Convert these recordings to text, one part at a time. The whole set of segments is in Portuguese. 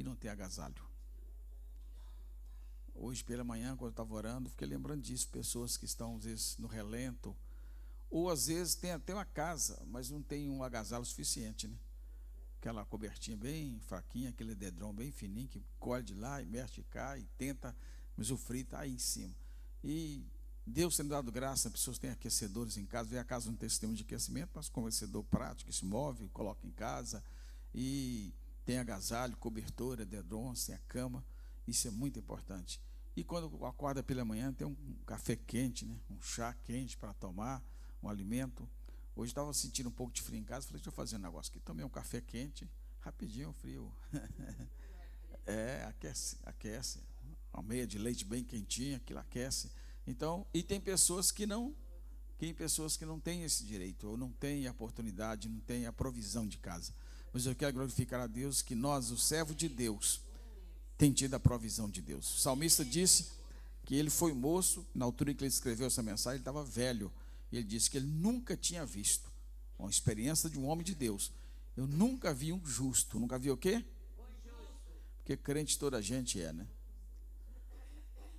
e não ter agasalho. Hoje pela manhã, quando eu estava orando, fiquei lembrando disso, pessoas que estão às vezes no relento, ou às vezes tem até uma casa, mas não tem um agasalho suficiente, né? Aquela cobertinha bem fraquinha, aquele edredom bem fininho, que colhe de lá e mexe de cá e tenta, mas o frio está aí em cima. E Deus tem dado graça, as pessoas têm aquecedores em casa, a casa não tem sistema de aquecimento, mas com aquecedor prático, que se move, coloca em casa, e tem agasalho, cobertor, edredom, tem a cama, isso é muito importante. E quando acorda pela manhã, tem um café quente, né? Um chá quente para tomar, um alimento. Hoje estava sentindo um pouco de frio em casa, falei, deixa eu fazer um negócio aqui, tomei um café quente, rapidinho, frio. Aquece. Uma meia de leite bem quentinha, aquilo aquece. Então, e tem pessoas que não têm esse direito, ou não têm a oportunidade, não têm a provisão de casa. Mas eu quero glorificar a Deus que nós, o servo de Deus, tem tido a provisão de Deus. O salmista disse que ele foi moço, na altura em que ele escreveu essa mensagem, ele estava velho. E ele disse que ele nunca tinha visto uma experiência de um homem de Deus. Eu nunca vi um justo. Nunca vi o quê? Porque crente toda a gente é, né?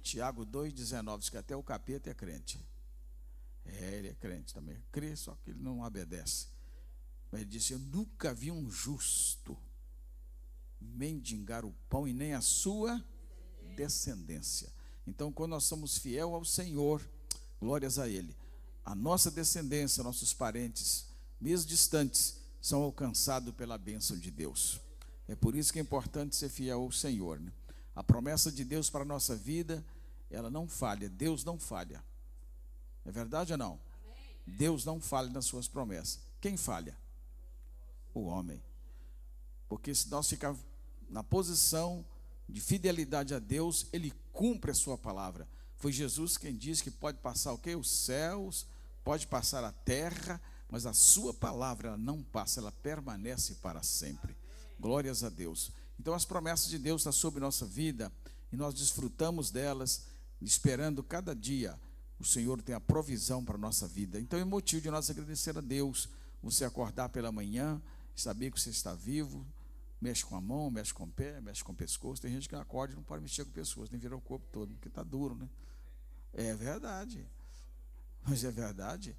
Tiago 2,19 diz que até o capeta é crente. Ele é crente também. Crê, só que ele não obedece. Mas ele disse, eu nunca vi um justo mendigar o pão e nem a sua descendência. Então, quando nós somos fiel ao Senhor, glórias a Ele, a nossa descendência, nossos parentes, mesmo distantes, são alcançados pela bênção de Deus. É por isso que é importante ser fiel ao Senhor, né? A promessa de Deus para a nossa vida, ela não falha, Deus não falha. É verdade ou não? Amém. Deus não falha nas suas promessas. Quem falha? O homem. Porque se nós ficarmos na posição de fidelidade a Deus, Ele cumpre a sua palavra. Foi Jesus quem disse que pode passar o quê? Os céus, pode passar a terra, mas a sua palavra ela não passa, ela permanece para sempre. Glórias a Deus. Então as promessas de Deus estão sobre nossa vida e nós desfrutamos delas, esperando cada dia o Senhor tem a provisão para a nossa vida. Então é motivo de nós agradecer a Deus, você acordar pela manhã, saber que você está vivo, mexe com a mão, mexe com o pé, mexe com o pescoço. Tem gente que acorda e não pode mexer com o pescoço, nem virar o corpo todo, porque está duro, né? É verdade, mas é verdade.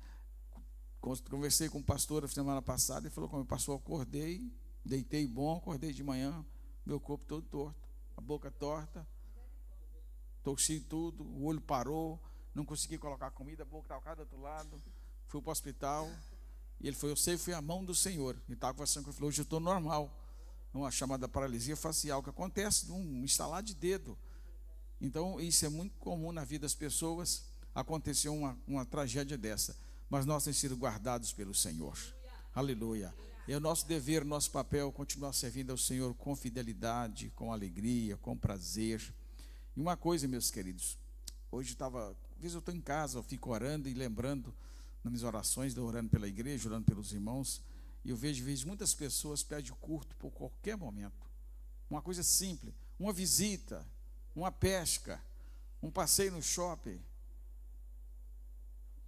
Conversei com o pastor a semana passada e falou: como pastor, acordei, deitei bom, acordei de manhã, meu corpo todo torto, a boca torta, tossi tudo, o olho parou, não consegui colocar comida, a boca estava do outro lado. Fui para o hospital e ele falou: eu sei, foi a mão do Senhor. E estava conversando com ele, falou: hoje eu estou normal. Uma chamada paralisia facial, que acontece num estalar de dedo. Então, isso é muito comum na vida das pessoas. Aconteceu uma tragédia dessa, mas nós temos sido guardados pelo Senhor. Aleluia. É o nosso dever, nosso papel, continuar servindo ao Senhor com fidelidade, com alegria, com prazer. E uma coisa, meus queridos, hoje às vezes eu estou em casa, eu fico orando e lembrando nas minhas orações, orando pela igreja, orando pelos irmãos, e eu vejo muitas pessoas pedem curto por qualquer momento. Uma coisa simples, uma visita, uma pesca, um passeio no shopping.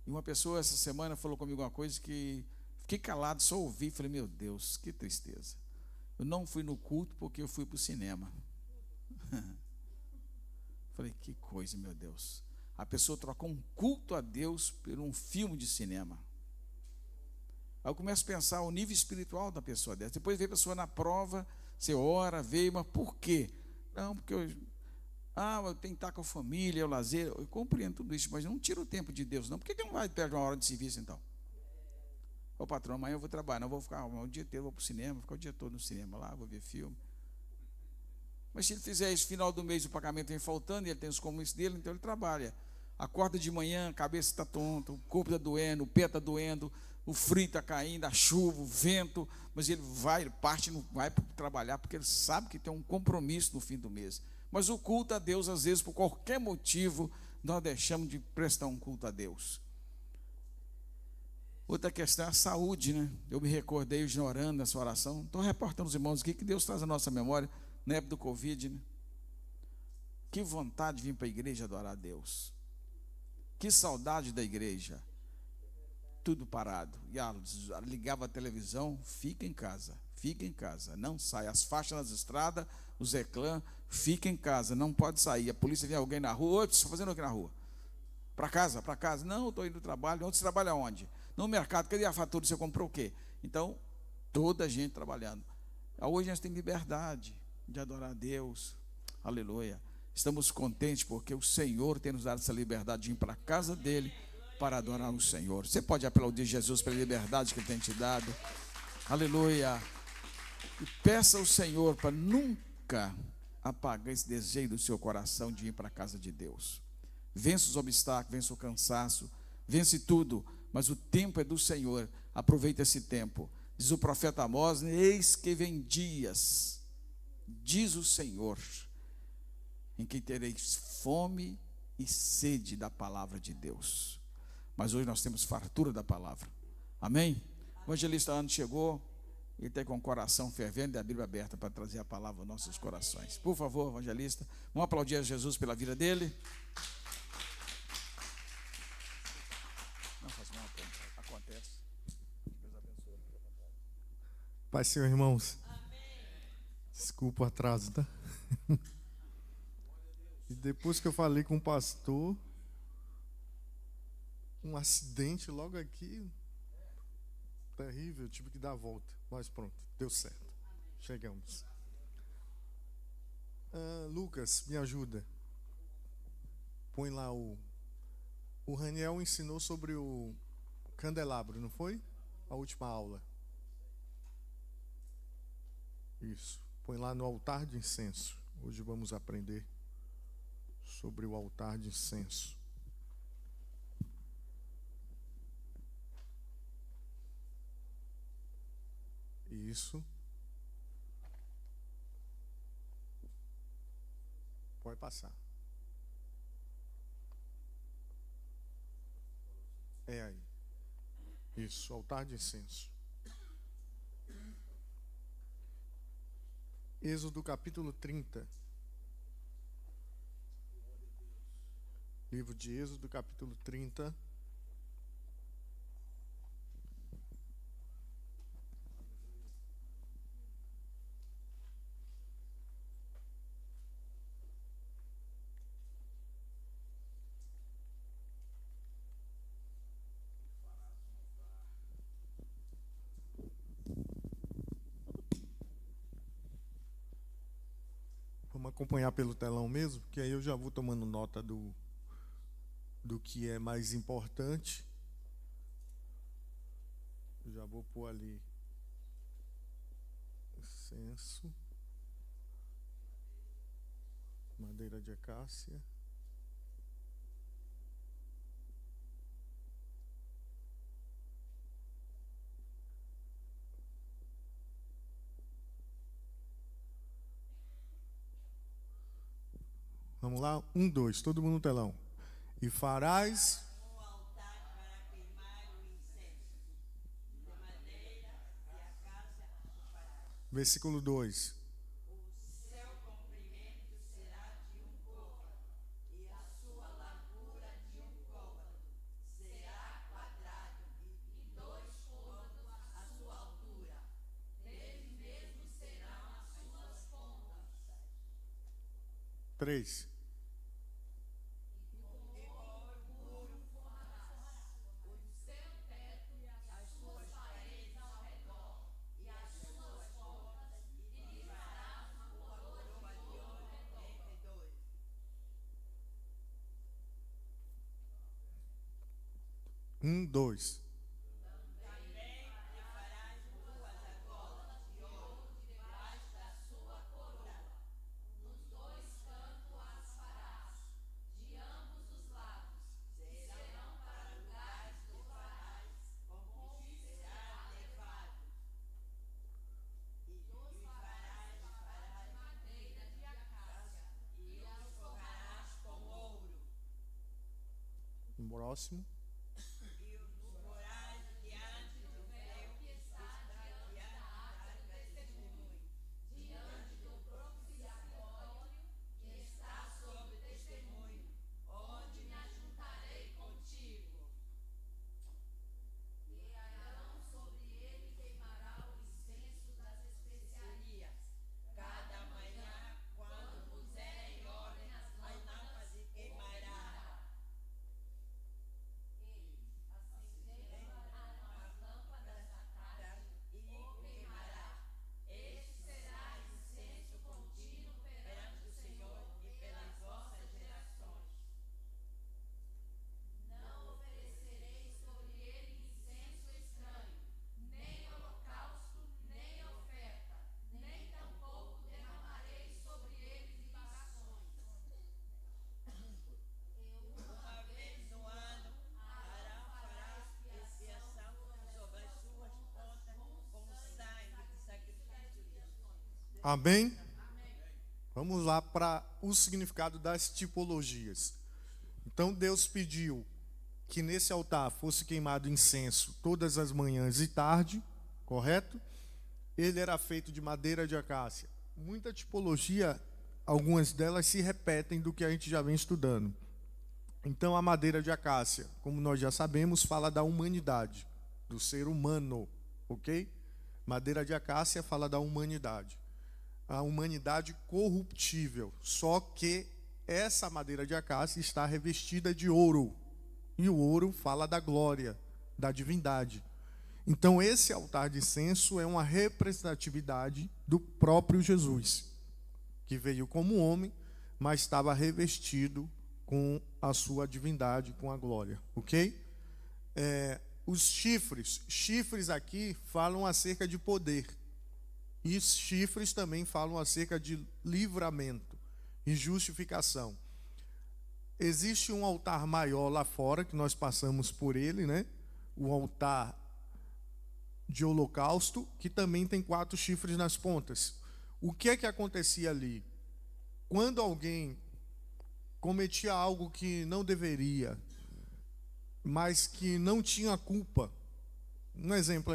E uma pessoa essa semana falou comigo uma coisa que fiquei calado, só ouvi, falei: meu Deus, que tristeza. Eu não fui no culto porque eu fui para o cinema. Falei: que coisa, meu Deus. A pessoa trocou um culto a Deus por um filme de cinema. Aí eu começo a pensar o nível espiritual da pessoa dessa. Depois veio a pessoa na prova, você ora, veio, mas por quê? Não, porque eu tenho que estar com a família, o lazer. Eu compreendo tudo isso, mas não tira o tempo de Deus, não. Por que não vai perder uma hora de serviço, então? Ô patrão, amanhã eu vou trabalhar, não vou ficar o dia inteiro, vou para o cinema, vou ficar o dia todo no cinema lá, vou ver filme. Mas se ele fizer isso, final do mês o pagamento vem faltando, e ele tem os compromissos dele, então ele trabalha. Acorda de manhã, a cabeça está tonta, o corpo está doendo, o pé está doendo, o frio está caindo, a chuva, o vento, mas ele parte, não vai trabalhar, porque ele sabe que tem um compromisso no fim do mês. Mas o culto a Deus, às vezes, por qualquer motivo, nós deixamos de prestar um culto a Deus. Outra questão é a saúde, né? Eu me recordei hoje orando nessa oração, estou reportando os irmãos aqui que Deus traz a nossa memória na época do Covid, né? Que vontade de vir para a igreja adorar a Deus. Que saudade da igreja. Tudo parado. E ligava a televisão, fica em casa, não sai. As faixas nas estradas, o Zé Clã, fica em casa, não pode sair. A polícia vê alguém na rua, oi, você está fazendo o que na rua? Para casa, para casa. Não, eu estou indo ao trabalho. Onde você trabalha onde? No mercado. Cadê a fatura? Você comprou o quê? Então, toda a gente trabalhando. Hoje nós temos liberdade de adorar a Deus. Aleluia. Estamos contentes porque o Senhor tem nos dado essa liberdade de ir para a casa dele para adorar o Senhor. Você pode aplaudir Jesus pela liberdade que ele tem te dado. Aleluia. E peça ao Senhor para nunca apagar esse desejo do seu coração de ir para a casa de Deus. Vence os obstáculos, vence o cansaço, vence tudo, mas o tempo é do Senhor. Aproveita esse tempo. Diz o profeta Amós: eis que vem dias, diz o Senhor, em que tereis fome e sede da palavra de Deus. Mas hoje nós temos fartura da palavra. Amém? O evangelista Ana chegou, ele está com o coração fervendo e a Bíblia aberta para trazer a palavra aos nossos corações. Por favor, evangelista, vamos aplaudir a Jesus pela vida dele. Não faz mal, acontece. Deus abençoe. Pai, Senhor, irmãos. Desculpa o atraso, tá? E depois que eu falei com o pastor, um acidente logo aqui, terrível, eu tive que dar a volta. Mas pronto, deu certo. Chegamos. Lucas, me ajuda. Põe lá o Raniel ensinou sobre o candelabro, não foi? A última aula. Isso. Põe lá no altar de incenso. Hoje vamos aprender sobre o altar de incenso. Isso. Pode passar. É aí. Isso, altar de incenso. Êxodo capítulo 30. Livro de Êxodo capítulo 30. Vamos acompanhar pelo telão mesmo, porque aí eu já vou tomando nota do que é mais importante. Eu já vou pôr ali incenso, madeira de acácia, vamos lá, 1, 2, todo mundo no telão. E farás um altar para queimar o incenso, de madeira e acácia o farás. versículo 2. O seu comprimento será de um côvado, e a sua largura de um côvado. Será quadrado, e 2 côvados a sua altura. Dele mesmo serão as suas pontas. 3. Um, dois. Também lhe farás 2 argolas de ouro debaixo da sua coroa. Nos 2 cantos as farás, de ambos os lados. Serão para lugares que farás, com que será levado. E farás madeira de acácia, e os forrarás com ouro. Um próximo. Amém? Vamos lá para o significado das tipologias. Então Deus pediu que nesse altar fosse queimado incenso todas as manhãs e tarde, correto? Ele era feito de madeira de acácia. Muita tipologia, algumas delas se repetem do que a gente já vem estudando. Então a madeira de acácia, como nós já sabemos, fala da humanidade, do ser humano, ok? Madeira de acácia fala da humanidade. A humanidade corruptível, só que essa madeira de acácia está revestida de ouro. E o ouro fala da glória, da divindade. Então esse altar de incenso é uma representatividade do próprio Jesus, que veio como homem, mas estava revestido com a sua divindade, com a glória, ok? Os chifres aqui falam acerca de poder. E os chifres também falam acerca de livramento e justificação. Existe um altar maior lá fora, que nós passamos por ele, né? O altar de holocausto, que também tem 4 chifres nas pontas. O que é que acontecia ali? Quando alguém cometia algo que não deveria, mas que não tinha culpa, um exemplo,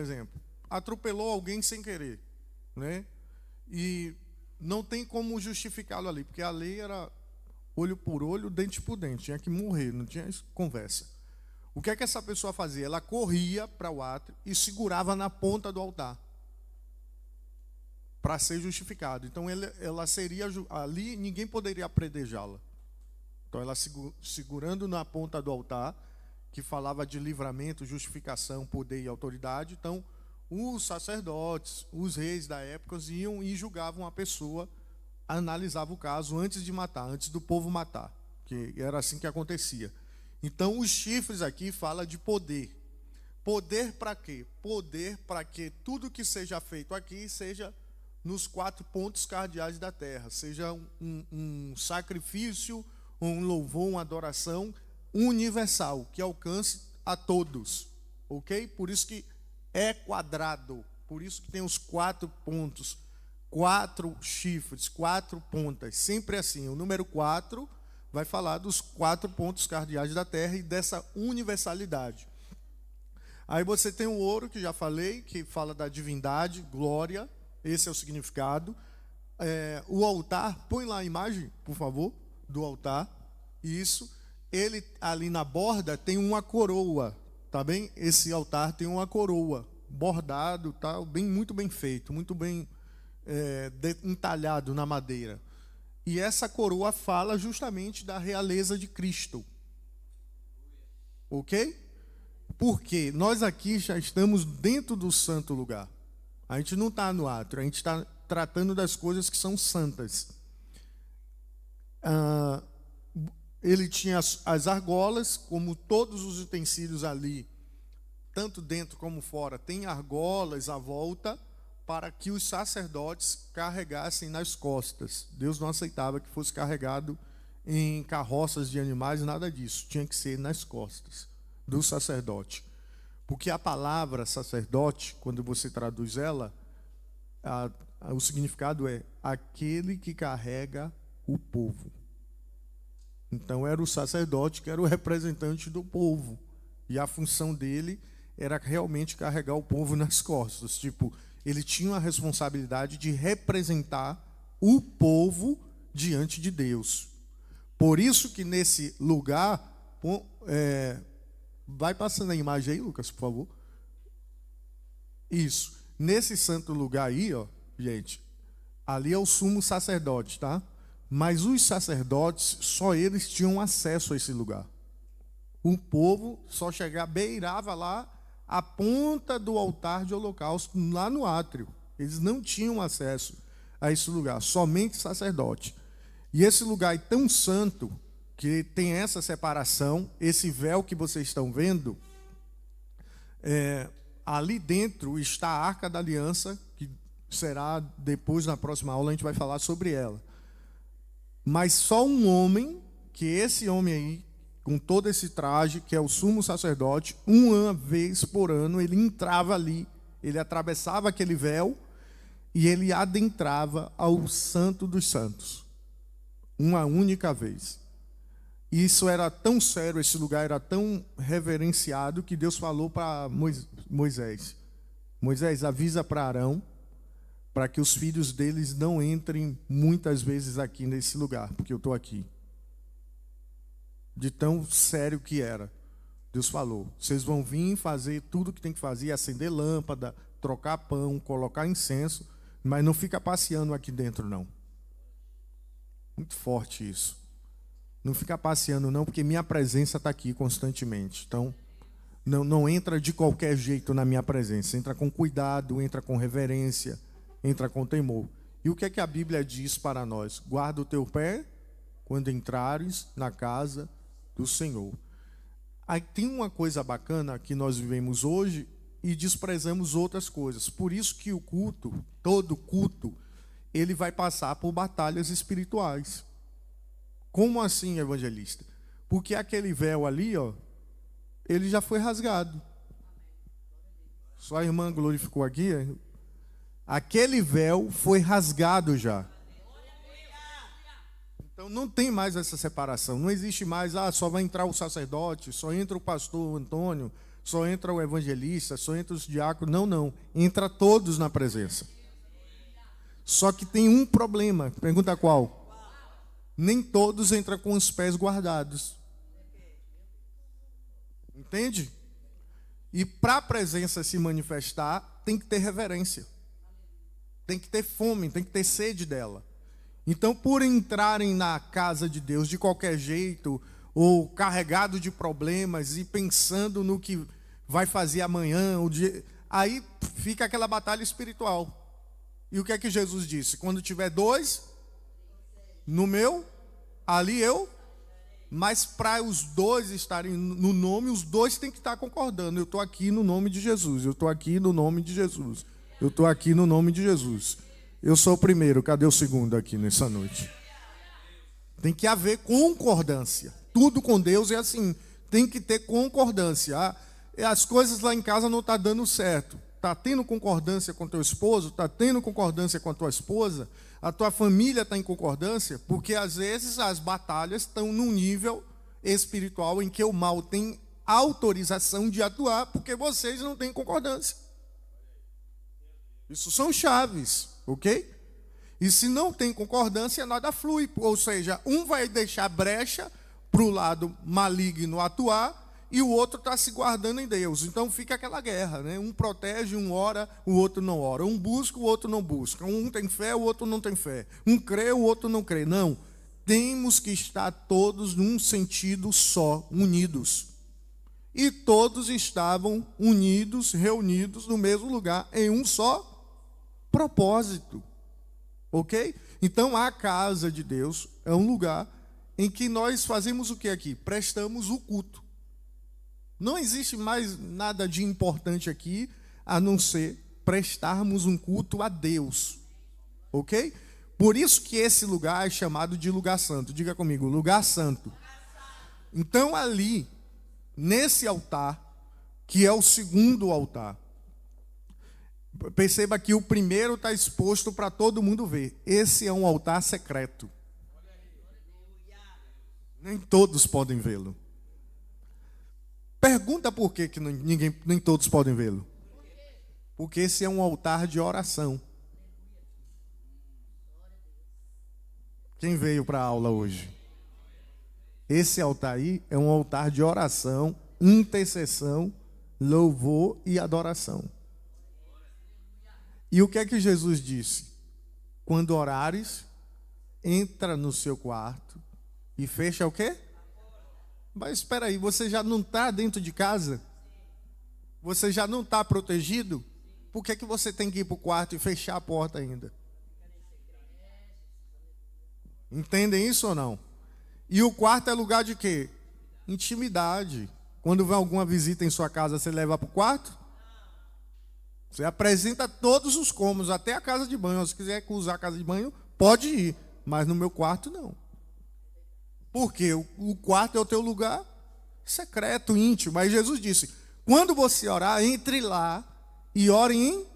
atropelou alguém sem querer, né? E não tem como justificá-lo ali, porque a lei era olho por olho, dente por dente, tinha que morrer, não tinha conversa. O que é que essa pessoa fazia? Ela corria para o átrio e segurava na ponta do altar para ser justificado. Então ela seria ali, ninguém poderia apredejá-la. Então ela segurando na ponta do altar, que falava de livramento, justificação, poder e autoridade. Então os sacerdotes, os reis da época iam e julgavam a pessoa, analisavam o caso antes de matar, antes do povo matar, que era assim que acontecia. Então os chifres aqui falam de poder. Poder para quê? Poder para que tudo que seja feito aqui seja nos 4 pontos cardeais da terra, seja um sacrifício, um louvor, uma adoração universal, que alcance a todos, ok? Por isso que é quadrado, por isso que tem os 4 pontos, 4 chifres, 4 pontas, sempre assim. O número 4 vai falar dos 4 pontos cardeais da terra e dessa universalidade. Aí você tem o ouro, que já falei, que fala da divindade, glória, esse é o significado. O altar, põe lá a imagem, por favor, do altar, isso. Ele ali na borda tem uma coroa, tá bem? Esse altar tem uma coroa, bordado, tá? Muito bem feito, muito bem entalhado na madeira. E essa coroa fala justamente da realeza de Cristo. Ok? Porque nós aqui já estamos dentro do santo lugar. A gente não está no átrio, a gente está tratando das coisas que são santas. Ele tinha as argolas, como todos os utensílios ali, tanto dentro como fora, tem argolas à volta, para que os sacerdotes carregassem nas costas. Deus não aceitava que fosse carregado em carroças de animais, nada disso. Tinha que ser nas costas do sacerdote. Porque a palavra sacerdote, quando você traduz ela, o significado é aquele que carrega o povo. Então era o sacerdote que era o representante do povo. E a função dele era realmente carregar o povo nas costas. Tipo, ele tinha a responsabilidade de representar o povo diante de Deus. Por isso que nesse lugar, vai passando a imagem aí, Lucas, por favor. Isso. Nesse santo lugar aí, ó, gente, ali é o sumo sacerdote, tá? Mas os sacerdotes, só eles tinham acesso a esse lugar. O povo só beirava lá a ponta do altar de holocausto, lá no átrio. Eles não tinham acesso a esse lugar, somente sacerdote. E esse lugar é tão santo que tem essa separação, esse véu que vocês estão vendo, ali dentro está a Arca da Aliança, que será depois, na próxima aula, a gente vai falar sobre ela. Mas só um homem, que esse homem aí, com todo esse traje, que é o sumo sacerdote, uma vez por ano, ele entrava ali, ele atravessava aquele véu, e ele adentrava ao Santo dos Santos, uma única vez. E isso era tão sério, esse lugar era tão reverenciado, que Deus falou para Moisés: Moisés, avisa para Arão, para que os filhos deles não entrem muitas vezes aqui nesse lugar, porque eu estou aqui. De tão sério que era. Deus falou: vocês vão vir fazer tudo o que tem que fazer, acender lâmpada, trocar pão, colocar incenso, mas não fica passeando aqui dentro, não. Muito forte isso. Não fica passeando, não, porque minha presença está aqui constantemente. Então, não entra de qualquer jeito na minha presença. Entra com cuidado, entra com reverência, entra com temor. E o que é que a Bíblia diz para nós? Guarda o teu pé quando entrares na casa do Senhor. Aí tem uma coisa bacana que nós vivemos hoje e desprezamos outras coisas. Por isso que o culto, todo culto, ele vai passar por batalhas espirituais. Como assim, evangelista? Porque aquele véu ali, ó, ele já foi rasgado. Sua irmã glorificou aqui. Aquele véu foi rasgado já. Então não tem mais essa separação. Não existe mais, só vai entrar o sacerdote, só entra o pastor Antônio, só entra o evangelista, só entra os diáconos. Não. Entra todos na presença. Só que tem um problema. Pergunta qual? Nem todos entram com os pés guardados. Entende? E para a presença se manifestar, tem que ter reverência. Tem que ter fome, tem que ter sede dela. Então, por entrarem na casa de Deus de qualquer jeito, ou carregado de problemas e pensando no que vai fazer amanhã, aí fica aquela batalha espiritual. E o que é que Jesus disse? Quando tiver dois no meu, ali eu. Mas para os dois estarem no nome, os dois têm que estar concordando. Eu estou aqui no nome de Jesus. Eu estou aqui no nome de Jesus. Eu estou aqui no nome de Jesus. Eu sou o primeiro. Cadê o segundo aqui nessa noite? Tem que haver concordância. Tudo com Deus é assim. Tem que ter concordância. As coisas lá em casa não estão dando certo. Está tendo concordância com teu esposo? Está tendo concordância com a tua esposa? A tua família está em concordância? Porque às vezes as batalhas estão num nível espiritual em que o mal tem autorização de atuar, porque vocês não têm concordância. Isso são chaves, ok? E se não tem concordância, nada flui. Ou seja, um vai deixar brecha para o lado maligno atuar, e o outro está se guardando em Deus. Então fica aquela guerra, né? Um protege, um ora, o outro não ora. Um busca, o outro não busca. Um tem fé, o outro não tem fé. Um crê, o outro não crê. Não. Temos que estar todos num sentido só, unidos. E todos estavam unidos, reunidos no mesmo lugar, em um só propósito. Ok? Então a casa de Deus é um lugar em que nós fazemos o que aqui? Prestamos o culto. Não existe mais nada de importante aqui, a não ser prestarmos um culto a Deus. Ok? Por isso que esse lugar é chamado de lugar santo. Diga comigo, lugar santo. Então ali, nesse altar, que é o segundo altar, perceba que o primeiro está exposto para todo mundo ver. Esse é um altar secreto. Nem todos podem vê-lo. Pergunta por que nem todos podem vê-lo. Porque esse é um altar de oração. Quem veio para a aula hoje? Esse altar aí é um altar de oração, intercessão, louvor e adoração. E o que é que Jesus disse? Quando orares, entra no seu quarto e fecha o quê? Mas espera aí, você já não está dentro de casa? Você já não está protegido? Por que você tem que ir para o quarto e fechar a porta ainda? Entendem isso ou não? E o quarto é lugar de quê? Intimidade. Quando vem alguma visita em sua casa, você leva para o quarto? Você apresenta todos os cômodos, até a casa de banho. Se quiser usar a casa de banho, pode ir. Mas no meu quarto, não. Porque o quarto é o teu lugar secreto, íntimo. Mas Jesus disse, quando você orar, entre lá e ore em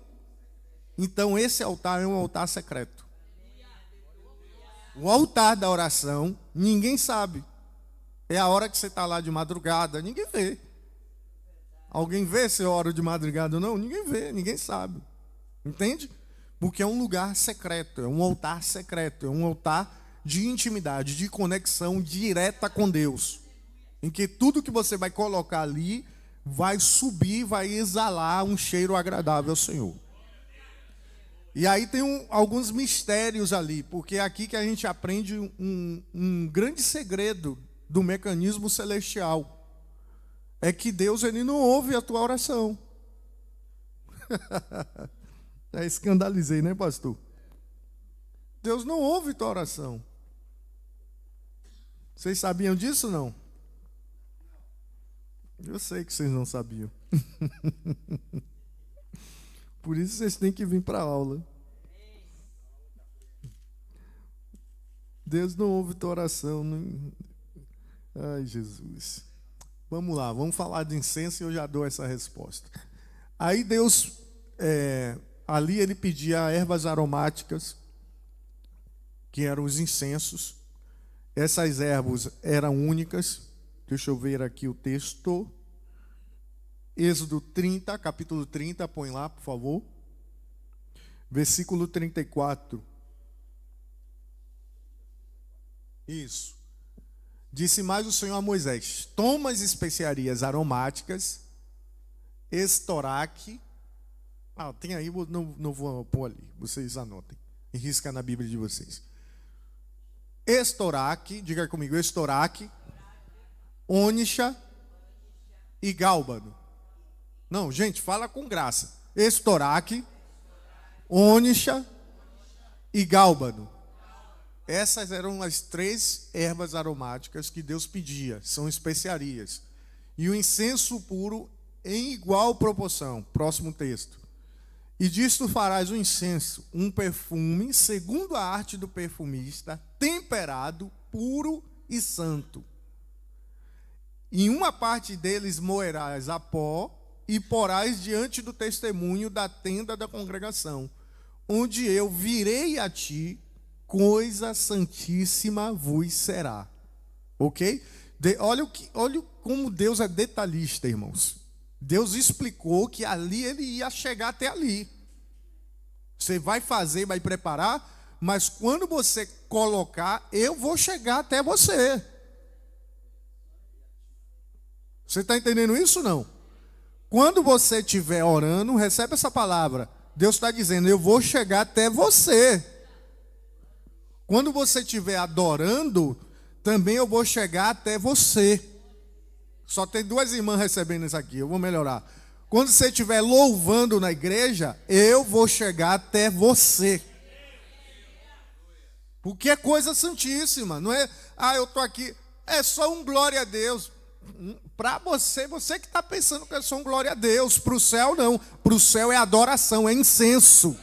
Então esse altar é um altar secreto. O altar da oração, ninguém sabe. É a hora que você está lá de madrugada, ninguém vê. Alguém vê se é hora de madrugada ou não? Ninguém vê, ninguém sabe. Entende? Porque é um lugar secreto, é um altar secreto, é um altar de intimidade, de conexão direta com Deus. Em que tudo que você vai colocar ali vai subir, vai exalar um cheiro agradável ao Senhor. E aí tem alguns mistérios ali, porque é aqui que a gente aprende um grande segredo do mecanismo celestial. É que Deus, ele não ouve a tua oração. Já escandalizei, né, pastor? Deus não ouve tua oração. Vocês sabiam disso, não? Eu sei que vocês não sabiam. Por isso vocês têm que vir para a aula. Deus não ouve tua oração. Não... Ai, Jesus. Vamos lá, vamos falar de incenso e eu já dou essa resposta. Aí Deus, ali ele pedia ervas aromáticas, que eram os incensos. Essas ervas eram únicas. Deixa eu ver aqui o texto. Êxodo 30, capítulo 30, põe lá, por favor. Versículo 34. Isso. Disse mais o Senhor a Moisés: toma as especiarias aromáticas, estoraque. Tem aí, não vou pôr ali, vocês anotem. E risca na Bíblia de vocês. Estoraque, diga comigo, estoraque, ônixa e gálbano. Não, gente, fala com graça. Estoraque, ônixa e gálbano. Essas eram as 3 ervas aromáticas que Deus pedia, são especiarias. E o incenso puro em igual proporção. Próximo texto. E disto farás o incenso, um perfume, segundo a arte do perfumista, temperado, puro e santo. Em uma parte deles moerás a pó e porás diante do testemunho da tenda da congregação, onde eu virei a ti, coisa santíssima vos será. Ok? Olha como Deus é detalhista, irmãos. Deus explicou que ali ele ia chegar até ali. Você vai fazer, vai preparar, mas quando você colocar, eu vou chegar até você. Você está entendendo isso ou não? Quando você estiver orando, recebe essa palavra. Deus está dizendo, eu vou chegar até você. Quando você estiver adorando, também eu vou chegar até você. Só tem 2 irmãs recebendo isso aqui, eu vou melhorar. Quando você estiver louvando na igreja, eu vou chegar até você. Porque é coisa santíssima, não é? Eu estou aqui, é só um glória a Deus. Para você que está pensando que é só um glória a Deus. Para o céu não, para o céu é adoração, é incenso.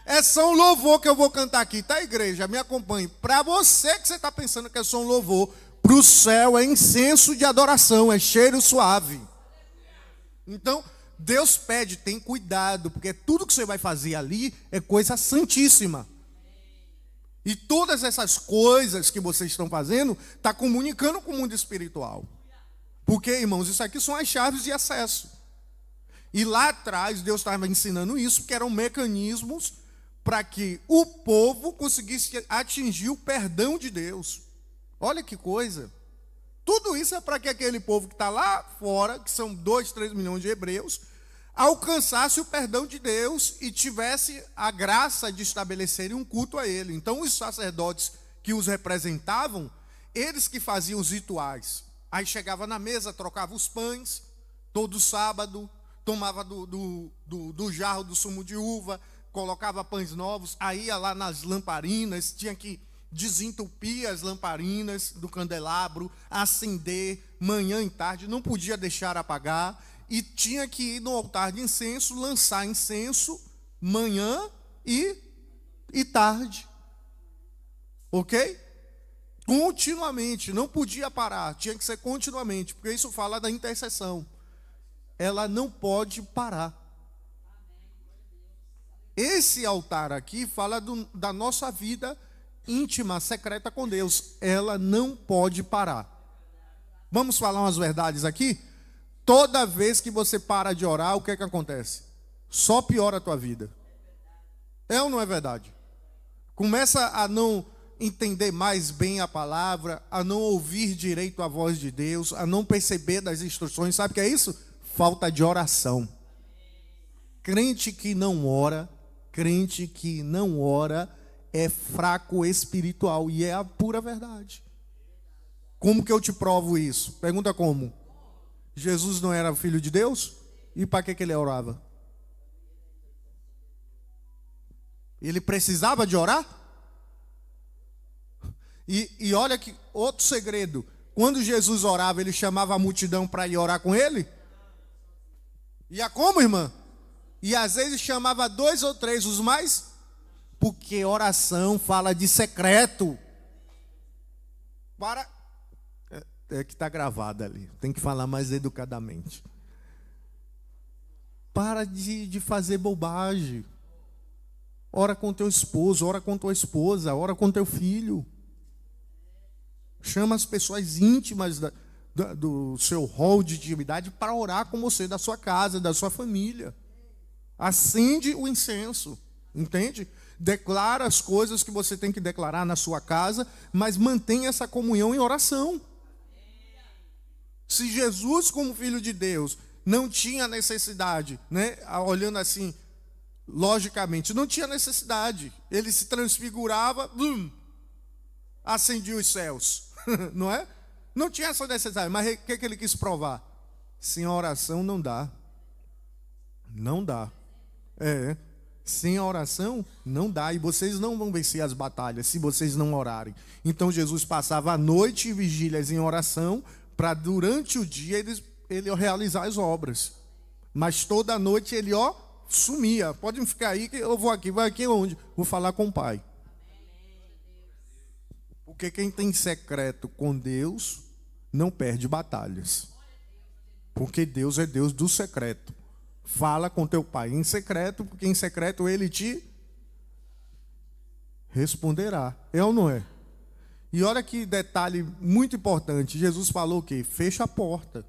É só um louvor que eu vou cantar aqui, tá, igreja? Me acompanhe. Para você que você está pensando que é só um louvor, para o céu é incenso de adoração, é cheiro suave. Então, Deus pede, tem cuidado, porque tudo que você vai fazer ali é coisa santíssima. E todas essas coisas que vocês estão fazendo, está comunicando com o mundo espiritual. Porque, irmãos, isso aqui são as chaves de acesso. E lá atrás, Deus estava ensinando isso, porque eram mecanismos para que o povo conseguisse atingir o perdão de Deus. Olha que coisa. Tudo isso é para que aquele povo que está lá fora, que são 2, 3 milhões de hebreus, alcançasse o perdão de Deus e tivesse a graça de estabelecerem um culto a ele. Então, os sacerdotes que os representavam, eles que faziam os rituais. Aí chegava na mesa, trocava os pães, todo sábado, tomava do jarro do sumo de uva, colocava pães novos, aí ia lá nas lamparinas, tinha que desentupir as lamparinas do candelabro, acender manhã e tarde, não podia deixar apagar, e tinha que ir no altar de incenso, lançar incenso manhã e tarde. Ok? Continuamente, não podia parar, tinha que ser continuamente, porque isso fala da intercessão. Ela não pode parar. Esse altar aqui fala da nossa vida íntima, secreta com Deus. Ela não pode parar. Vamos falar umas verdades aqui? Toda vez que você para de orar, o que é que acontece? Só piora a tua vida. É ou não é verdade? Começa a não entender mais bem a palavra, a não ouvir direito a voz de Deus, a não perceber das instruções. Sabe o que é isso? Falta de oração. Crente que não ora é fraco espiritual, e é a pura verdade. Como que eu te provo isso? Pergunta como? Jesus não era filho de Deus? E para que ele orava? Ele precisava de orar? E olha que outro segredo. Quando Jesus orava, ele chamava a multidão para ir orar com ele? Ia como, irmã? E às vezes chamava 2 ou 3, os mais? Porque oração fala de secreto. É que está gravado ali. Tem que falar mais educadamente. Para de fazer bobagem. Ora com teu esposo, ora com tua esposa, ora com teu filho. Chama as pessoas íntimas do seu rol de intimidade para orar com você, da sua casa, da sua família. Acende o incenso, entende? Declara as coisas que você tem que declarar na sua casa, mas mantenha essa comunhão em oração. Se Jesus, como filho de Deus, não tinha necessidade, né? Olhando assim, logicamente, não tinha necessidade. Ele se transfigurava, acendia os céus, não é? Não tinha essa necessidade, mas o que ele quis provar? Sem oração não dá. Não dá. Sem oração não dá, e vocês não vão vencer as batalhas se vocês não orarem. Então Jesus passava a noite e vigílias em oração, para durante o dia ele realizar as obras. Mas toda noite ele sumia. Podem ficar aí que eu vou aqui. Vai aqui onde? Vou falar com o Pai. Porque quem tem secreto com Deus não perde batalhas. Porque Deus é Deus do secreto. Fala com teu Pai em secreto, porque em secreto ele te responderá. É ou não é? E olha que detalhe muito importante. Jesus falou o quê? Fecha a porta.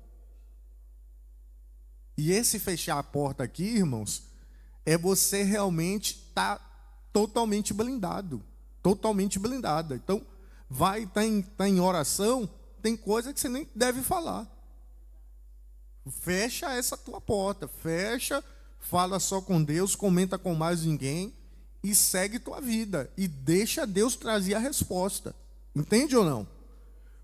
E esse fechar a porta aqui, irmãos, é você realmente estar totalmente blindado. Totalmente blindada. Então, tá em oração, tem coisa que você nem deve falar. Fecha essa tua porta. Fecha, fala só com Deus, comenta com mais ninguém e segue tua vida. E deixa Deus trazer a resposta. Entende ou não?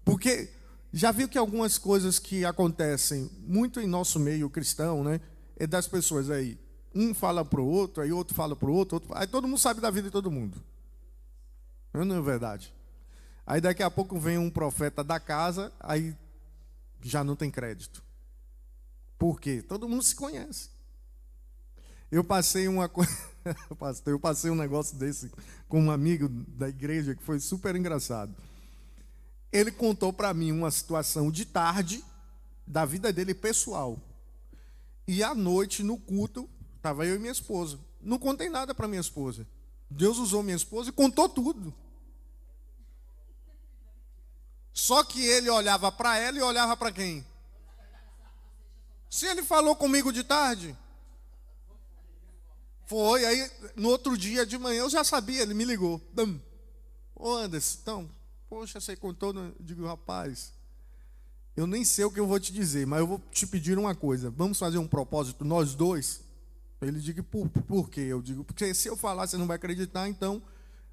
Porque já viu que algumas coisas que acontecem muito em nosso meio cristão, né? É das pessoas aí. Um fala para o outro, aí outro fala para o outro, aí todo mundo sabe da vida de todo mundo. Não é verdade? Aí daqui a pouco vem um profeta da casa, aí já não tem crédito. Por quê? Todo mundo se conhece. Eu passei eu passei um negócio desse com um amigo da igreja que foi super engraçado. Ele contou para mim uma situação de tarde da vida dele pessoal. E à noite, no culto, estava eu e minha esposa. Não contei nada para minha esposa. Deus usou minha esposa e contou tudo. Só que ele olhava para ela e olhava para quem? Se ele falou comigo de tarde, foi, aí no outro dia de manhã eu já sabia, ele me ligou. Ô Anderson, então, poxa, você contou, eu digo, rapaz, eu nem sei o que eu vou te dizer, mas eu vou te pedir uma coisa, vamos fazer um propósito, nós dois? Ele diz, por quê? Eu digo, porque se eu falar você não vai acreditar, então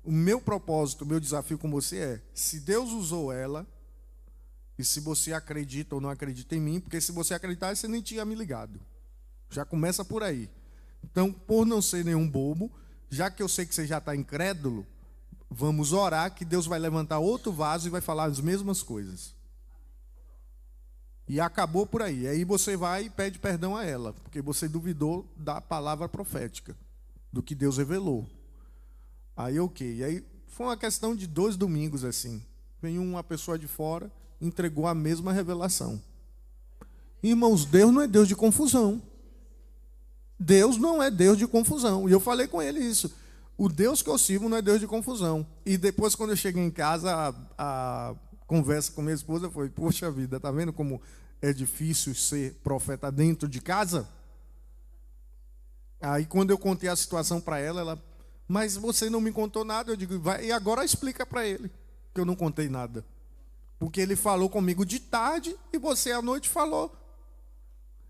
o meu propósito, o meu desafio com você é, se Deus usou ela, e se você acredita ou não acredita em mim, porque se você acreditar, você nem tinha me ligado. Já começa por aí. Então, por não ser nenhum bobo, já que eu sei que você já está incrédulo, vamos orar que Deus vai levantar outro vaso e vai falar as mesmas coisas. E acabou por aí. Aí você vai e pede perdão a ela, porque você duvidou da palavra profética, do que Deus revelou. Aí ok. Aí foi uma questão de 2 domingos assim. Vem uma pessoa de fora, entregou a mesma revelação. Irmãos, Deus não é Deus de confusão. Deus não é Deus de confusão. E eu falei com ele isso. O Deus que eu sirvo não é Deus de confusão. E depois, quando eu cheguei em casa, a conversa com minha esposa foi: poxa vida, tá vendo como é difícil ser profeta dentro de casa? Aí, quando eu contei a situação para ela, mas você não me contou nada. Eu digo: vai, e agora explica para ele que eu não contei nada. Porque ele falou comigo de tarde e você à noite falou.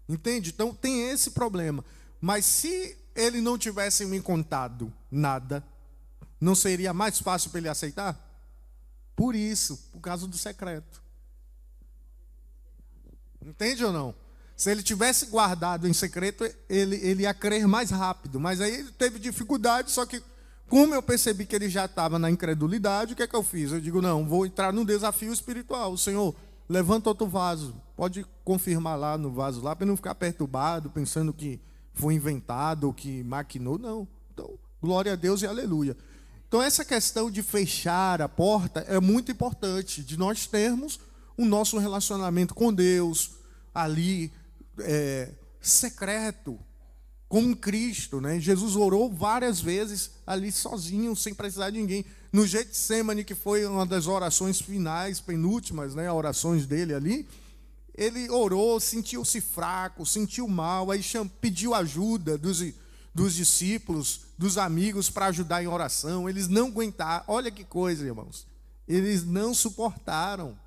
Entende? Então tem esse problema. Mas se ele não tivesse me contado nada, não seria mais fácil para ele aceitar? Por isso, por causa do secreto. Entende ou não? Se ele tivesse guardado em secreto, ele ia crer mais rápido. Mas aí ele teve dificuldade, só que como eu percebi que ele já estava na incredulidade, o que é que eu fiz? Eu digo: não, vou entrar num desafio espiritual. Senhor, levanta outro vaso. Pode confirmar lá no vaso lá, para não ficar perturbado, pensando que foi inventado ou que maquinou. Não. Então, glória a Deus e aleluia. Então, essa questão de fechar a porta é muito importante, de nós termos o nosso relacionamento com Deus ali, secreto, com Cristo, né? Jesus orou várias vezes ali sozinho, sem precisar de ninguém. No Getsemane, que foi uma das orações finais, penúltimas, né? Orações dele ali, ele orou, sentiu-se fraco, sentiu mal, aí pediu ajuda dos discípulos, dos amigos para ajudar em oração. Eles não aguentaram. Olha que coisa, irmãos. Eles não suportaram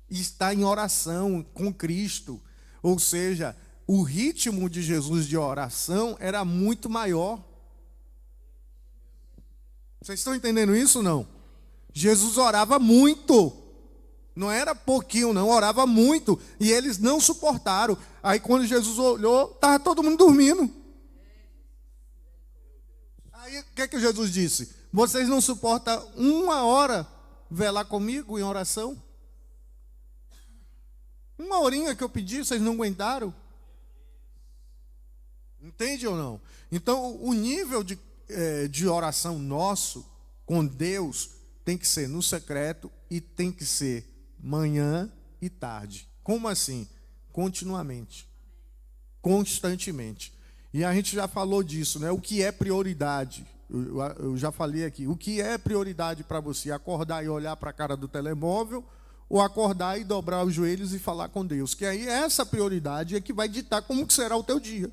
estar em oração com Cristo. Ou seja, o ritmo de Jesus de oração era muito maior. Vocês estão entendendo isso ou não? Jesus orava muito. Não era pouquinho, não, orava muito. E eles não suportaram. Aí quando Jesus olhou, estava todo mundo dormindo. Aí o que Jesus disse? Vocês não suportam 1 hora velar comigo em oração? 1 horinha que eu pedi, vocês não aguentaram? Entende ou não? Então o nível de oração nosso com Deus tem que ser no secreto e tem que ser manhã e tarde. Como assim? Continuamente. Constantemente. E a gente já falou disso, né? O que é prioridade? Eu já falei aqui. O que é prioridade para você? Acordar e olhar para a cara do telemóvel, ou acordar e dobrar os joelhos e falar com Deus? Que aí essa prioridade é que vai ditar como que será o teu dia.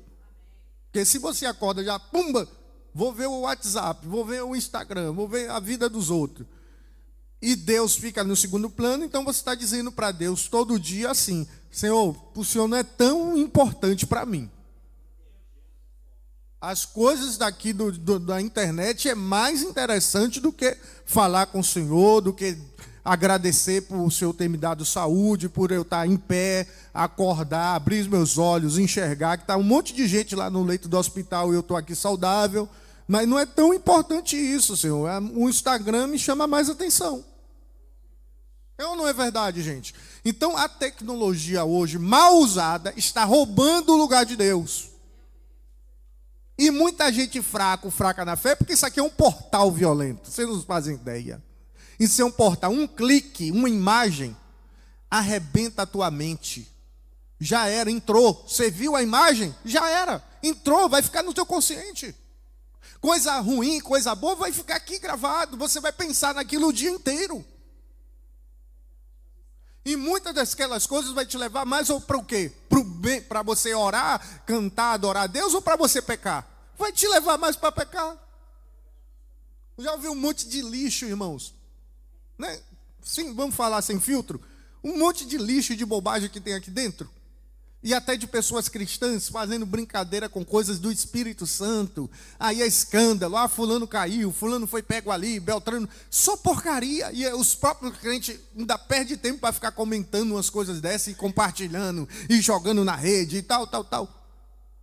Porque se você acorda já, pumba, vou ver o WhatsApp, vou ver o Instagram, vou ver a vida dos outros, e Deus fica no segundo plano, então você está dizendo para Deus todo dia assim: Senhor, o Senhor não é tão importante para mim. As coisas daqui da internet é mais interessante do que falar com o Senhor, do que agradecer por o Senhor ter me dado saúde, por eu estar em pé, acordar, abrir os meus olhos, enxergar que está um monte de gente lá no leito do hospital e eu estou aqui saudável. Mas não é tão importante isso, Senhor. O Instagram me chama mais atenção. É ou não é verdade, gente? Então a tecnologia hoje, mal usada, está roubando o lugar de Deus. E muita gente fraca na fé, porque isso aqui é um portal violento. Vocês não fazem ideia. Isso é um portal, um clique, uma imagem, arrebenta a tua mente. Já era, entrou. Você viu a imagem? Já era. Entrou, vai ficar no teu consciente. Coisa ruim, coisa boa, vai ficar aqui gravado. Você vai pensar naquilo o dia inteiro. E muitas daquelas coisas vai te levar mais ou para o quê? Para você orar, cantar, adorar a Deus, ou para você pecar? Vai te levar mais para pecar. Já ouviu um monte de lixo, irmãos? Né? Sim, vamos falar sem filtro? Um monte de lixo e de bobagem que tem aqui dentro. E até de pessoas cristãs fazendo brincadeira com coisas do Espírito Santo. Aí é escândalo, fulano caiu, fulano foi pego ali, Beltrano, só porcaria. E os próprios crentes ainda perdem tempo para ficar comentando umas coisas dessas e compartilhando e jogando na rede e tal.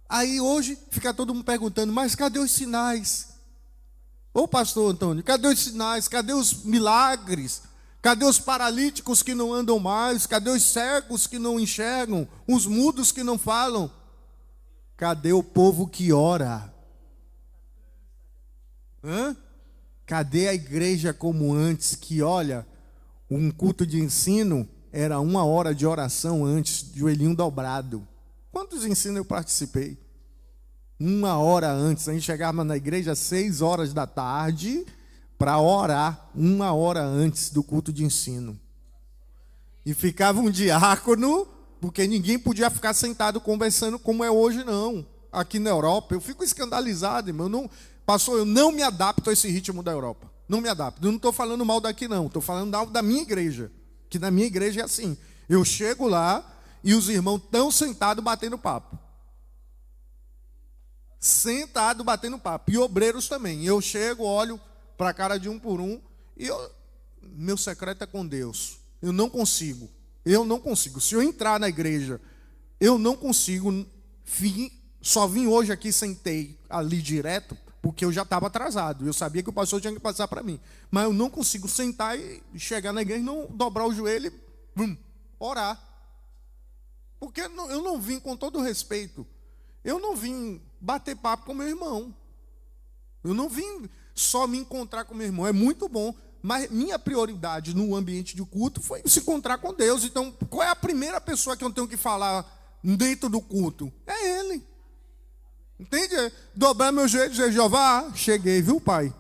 Aí hoje fica todo mundo perguntando: mas cadê os sinais? Ô pastor Antônio, cadê os sinais? Cadê os milagres? Cadê os paralíticos que não andam mais? Cadê os cegos que não enxergam? Os mudos que não falam? Cadê o povo que ora? Cadê a igreja como antes, que olha, um culto de ensino era 1 hora de oração antes, joelhinho dobrado? Quantos ensinos eu participei? 1 hora antes. A gente chegava na igreja às 6 horas da tarde para orar 1 hora antes do culto de ensino. E ficava um diácono, porque ninguém podia ficar sentado conversando como é hoje, não. Aqui na Europa, eu fico escandalizado, irmão. Pastor, eu não me adapto a esse ritmo da Europa. Não me adapto. Eu não estou falando mal daqui, não. Estou falando da minha igreja. Que na minha igreja é assim. Eu chego lá e os irmãos estão sentados batendo papo. Sentado batendo papo. E obreiros também. Eu chego, olho para a cara de um por um. E meu secreto é com Deus. Eu não consigo. Se eu entrar na igreja, eu não consigo. Só vim hoje aqui, sentei ali direto, porque eu já estava atrasado. Eu sabia que o pastor tinha que passar para mim. Mas eu não consigo sentar e chegar na igreja e não dobrar o joelho e orar. Porque eu não vim, com todo respeito, eu não vim bater papo com meu irmão. Eu não vim só me encontrar com meu irmão. É muito bom. Mas minha prioridade no ambiente de culto foi se encontrar com Deus. Então, qual é a primeira pessoa que eu tenho que falar dentro do culto? É Ele. Entende? Dobrar meu joelho e dizer: Jeová, cheguei, viu, pai?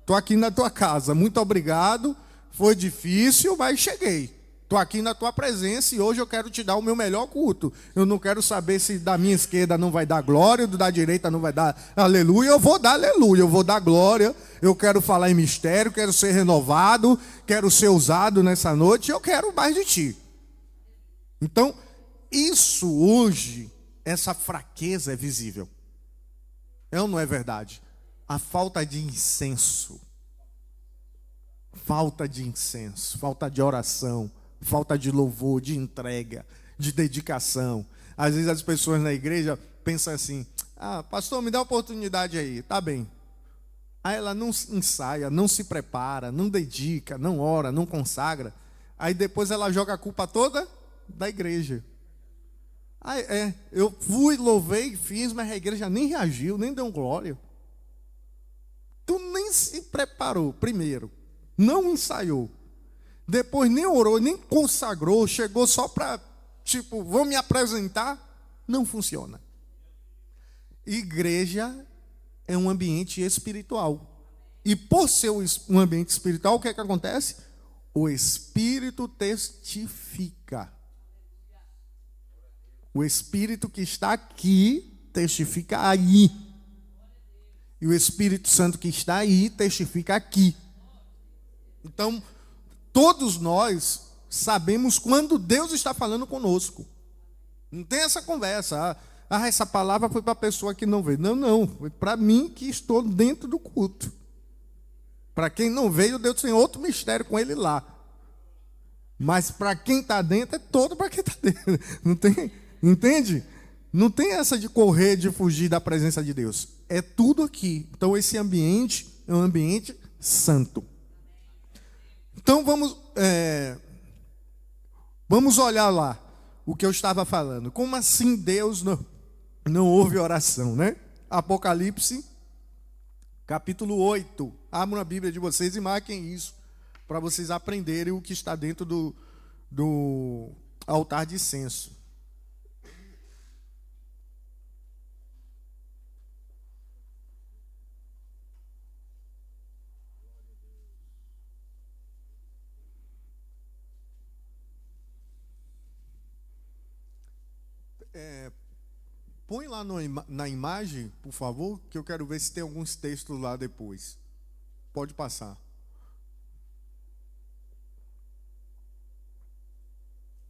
Estou aqui na tua casa, muito obrigado. Foi difícil, mas cheguei. Estou aqui na tua presença e hoje eu quero te dar o meu melhor culto. Eu não quero saber se da minha esquerda não vai dar glória, do da direita não vai dar aleluia. Eu vou dar aleluia, eu vou dar glória. Eu quero falar em mistério, quero ser renovado, quero ser usado nessa noite. Eu quero mais de ti. Então, isso hoje, essa fraqueza é visível. É ou não é verdade? A falta de incenso. Falta de incenso, falta de oração, falta de louvor, de entrega, de dedicação. Às vezes as pessoas na igreja pensam assim: pastor, me dá uma oportunidade aí, tá bem. Aí ela não ensaia, não se prepara, não dedica, não ora, não consagra. Aí depois ela joga a culpa toda da igreja. Eu fui, louvei, fiz, mas a igreja nem reagiu, nem deu glória. Tu nem se preparou, primeiro. Não ensaiou. Depois nem orou, nem consagrou. Chegou só para, vou me apresentar. Não funciona. Igreja é um ambiente espiritual. E por ser um ambiente espiritual, o que é que acontece? O Espírito testifica. O Espírito que está aqui testifica aí. E o Espírito Santo que está aí testifica aqui. Então, todos nós sabemos quando Deus está falando conosco. Não tem essa conversa. Essa palavra foi para a pessoa que não veio. Não. Foi para mim que estou dentro do culto. Para quem não veio, Deus tem outro mistério com ele lá. Mas para quem está dentro, é todo para quem está dentro. Não tem, entende? Não tem essa de correr, de fugir da presença de Deus. É tudo aqui. Então, esse ambiente é um ambiente santo. Então, vamos olhar lá o que eu estava falando. Como assim Deus não ouve oração, né? Apocalipse, capítulo 8. Abram a Bíblia de vocês e marquem isso, para vocês aprenderem o que está dentro do altar de incenso. Põe lá na imagem, por favor, que eu quero ver se tem alguns textos lá depois. Pode passar.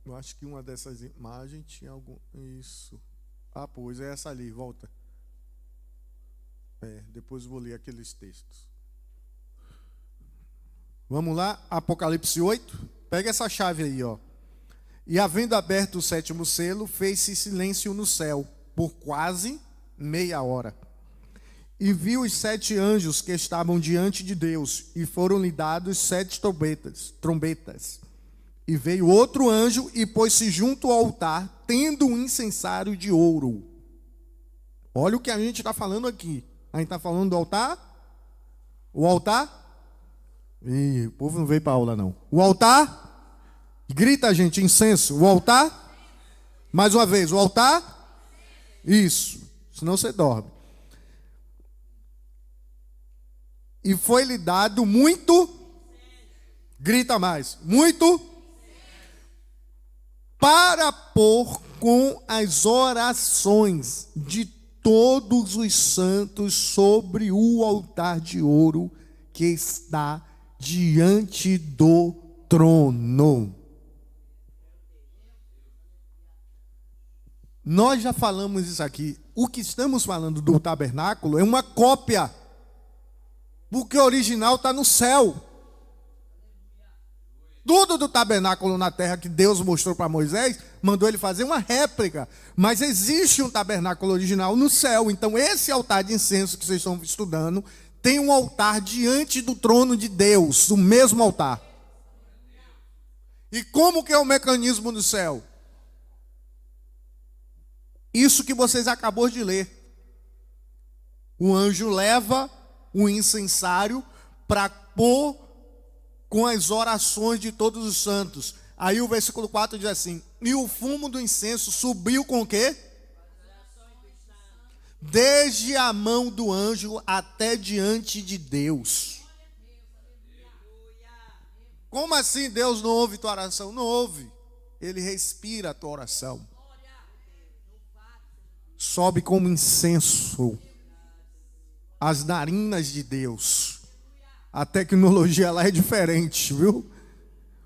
Eu acho que uma dessas imagens tinha algum... Isso. Pois é essa ali, volta. Depois eu vou ler aqueles textos. Vamos lá, Apocalipse 8. Pega essa chave aí, ó. E havendo aberto o 7º selo, fez-se silêncio no céu, por quase meia hora. E viu os 7 anjos que estavam diante de Deus, e foram-lhe dados 7 trombetas. E veio outro anjo e pôs-se junto ao altar, tendo um incensário de ouro. Olha o que a gente está falando aqui. A gente está falando do altar? O altar? Ih, o povo não veio para a aula, não. O altar? Grita, gente, incenso. O altar? Mais uma vez, o altar? Isso, senão você dorme. E foi-lhe dado muito, grita mais, muito, para pôr com as orações de todos os santos sobre o altar de ouro que está diante do trono. Nós já falamos isso aqui. O que estamos falando do tabernáculo é uma cópia, porque o original está no céu. Tudo do tabernáculo na terra que Deus mostrou para Moisés, mandou ele fazer uma réplica. Mas existe um tabernáculo original no céu. Então esse altar de incenso que vocês estão estudando, tem um altar diante do trono de Deus, o mesmo altar. E como que é o mecanismo do céu? Isso que vocês acabou de ler. O anjo leva o incensário para pôr com as orações de todos os santos. Aí o versículo 4 diz assim: e o fumo do incenso subiu com o quê? Desde a mão do anjo até diante de Deus. Como assim Deus não ouve tua oração? Não ouve. Ele respira a tua oração. Sobe como incenso as narinas de Deus. A tecnologia lá é diferente, viu?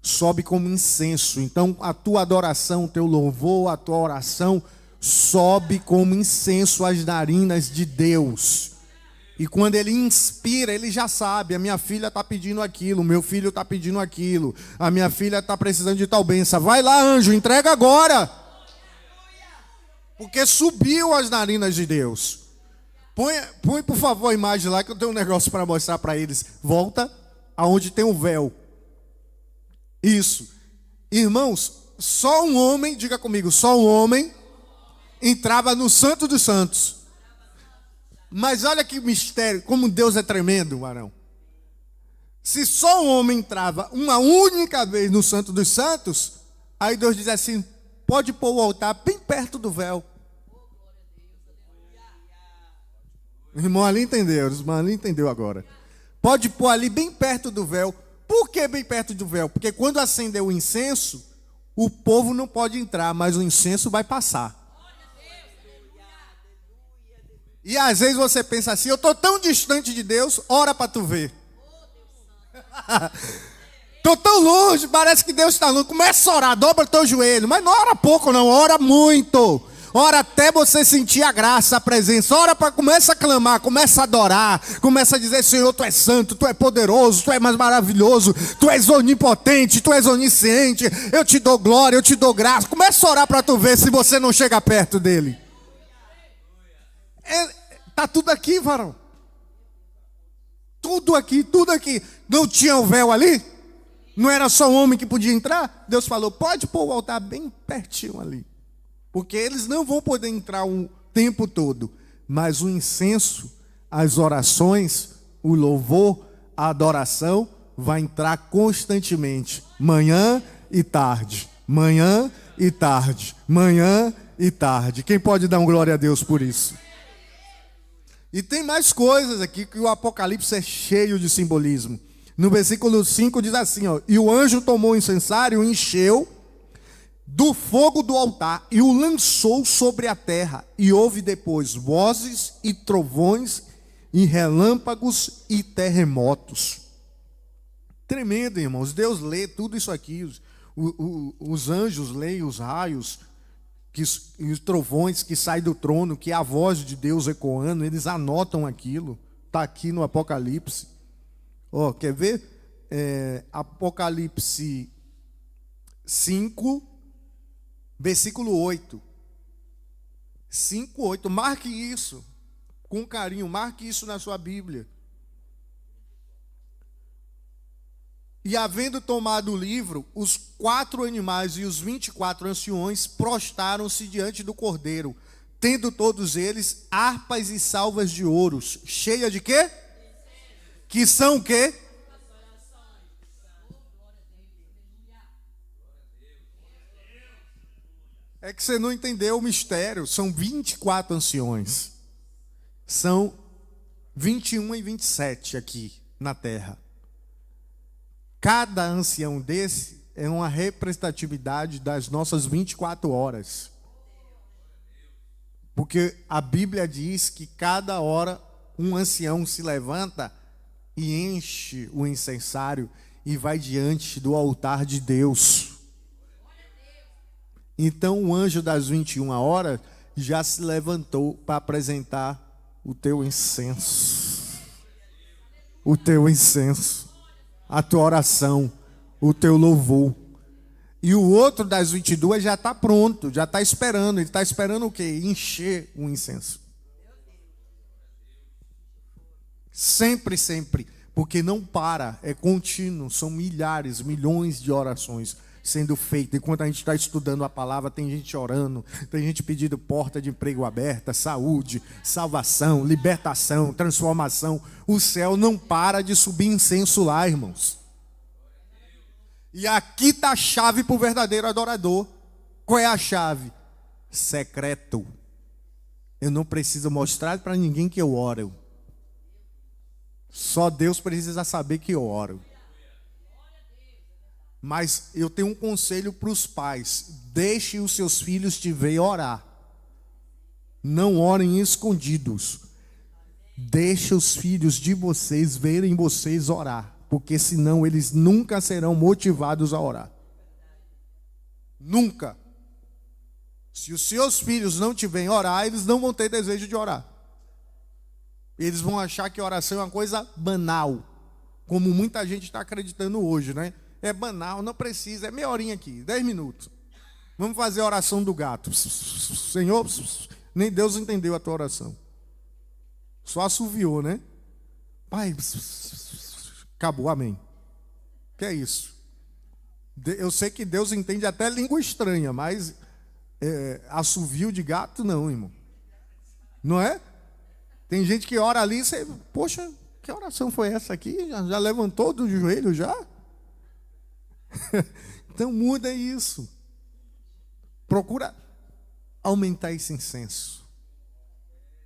Sobe como incenso. Então a tua adoração, o teu louvor, a tua oração sobe como incenso às narinas de Deus. E quando ele inspira, ele já sabe: a minha filha está pedindo aquilo, o meu filho está pedindo aquilo, a minha filha está precisando de tal bênção. Vai lá, anjo, entrega agora. Porque subiu as narinas de Deus. Põe por favor a imagem lá, que eu tenho um negócio para mostrar para eles. Volta aonde tem o véu. Isso. Irmãos, só um homem, diga comigo, só um homem entrava no Santo dos Santos. Mas olha que mistério, como Deus é tremendo, varão. Se só um homem entrava uma única vez no Santo dos Santos, aí Deus diz assim: pode pôr o altar bem perto do véu. O irmão ali entendeu, agora. Pode pôr ali bem perto do véu. Por que bem perto do véu? Porque quando acender o incenso, o povo não pode entrar, mas o incenso vai passar. E às vezes você pensa assim: eu estou tão distante de Deus, ora para tu ver. Estou tão longe, parece que Deus está longe. Começa a orar, dobra o teu joelho. Mas não ora pouco não, ora muito. Ora até você sentir a graça, a presença. Ora para, começa a clamar, começa a adorar. Começa a dizer: Senhor, tu és santo, tu és poderoso, tu és mais maravilhoso, tu és onipotente, tu és onisciente. Eu te dou glória, eu te dou graça. Começa a orar para tu ver se você não chega perto dele. Tá tudo aqui, varão. Tudo aqui, tudo aqui. Não tinha o véu ali? Não era só um homem que podia entrar? Deus falou: pode pôr o altar bem pertinho ali. Porque eles não vão poder entrar o tempo todo. Mas o incenso, as orações, o louvor, a adoração vai entrar constantemente. Manhã e tarde. Manhã e tarde. Manhã e tarde. Quem pode dar um glória a Deus por isso? E tem mais coisas aqui, que o Apocalipse é cheio de simbolismo. No versículo 5 diz assim, ó: e o anjo tomou o incensário, encheu do fogo do altar e o lançou sobre a terra. E houve depois vozes e trovões e relâmpagos e terremotos. Tremendo, irmãos. Deus lê tudo isso aqui. Os anjos leem os raios e os trovões que saem do trono, que é a voz de Deus ecoando. Eles anotam aquilo. Está aqui no Apocalipse. Ó, quer ver? Apocalipse 5, versículo 8. 5, 8. Marque isso com carinho. Marque isso na sua Bíblia. E havendo tomado o livro, os 4 animais e os 24 anciões prostaram-se diante do Cordeiro, tendo todos eles harpas e salvas de ouro, cheia de quê? Que são o quê? É que você não entendeu o mistério. São 24 anciões. São 21 e 27 aqui. na terra. Cada ancião desse é uma representatividade das nossas 24 horas. Porque a Bíblia diz que cada hora um ancião se levanta e enche o incensário e vai diante do altar de Deus. Então o anjo das 21 horas já se levantou para apresentar o teu incenso. O teu incenso, a tua oração, o teu louvor. E o outro das 22 já está pronto, já está esperando. Ele está esperando o quê? Encher o incenso. Sempre, sempre. Porque não para, é contínuo. São milhares, milhões de orações sendo feitas. Enquanto a gente está estudando a palavra, tem gente orando, tem gente pedindo porta de emprego aberta, saúde, salvação, libertação, transformação. O céu não para de subir incenso lá, irmãos. E aqui está a chave para o verdadeiro adorador. Qual é a chave? Secreto. Eu não preciso mostrar para ninguém que eu oro. Só Deus precisa saber que eu oro. Mas eu tenho um conselho para os pais. Deixe os seus filhos te ver orar. Não orem escondidos. Deixe os filhos de vocês verem vocês orar. Porque senão eles nunca serão motivados a orar. Nunca. Se os seus filhos não te veem orar, eles não vão ter desejo de orar. Eles vão achar que oração é uma coisa banal. Como muita gente está acreditando hoje, né? É banal, não precisa, é meia horinha aqui, 10 minutos. Vamos fazer a oração do gato. Senhor, nem Deus entendeu a tua oração. Só assoviou, né? Pai, acabou, amém. Que é isso? Eu sei que Deus entende até língua estranha, mas assovio de gato não, irmão. Não é? Tem gente que ora ali e você, poxa, que oração foi essa aqui? Já levantou do joelho já? Então muda isso. Procura aumentar esse incenso.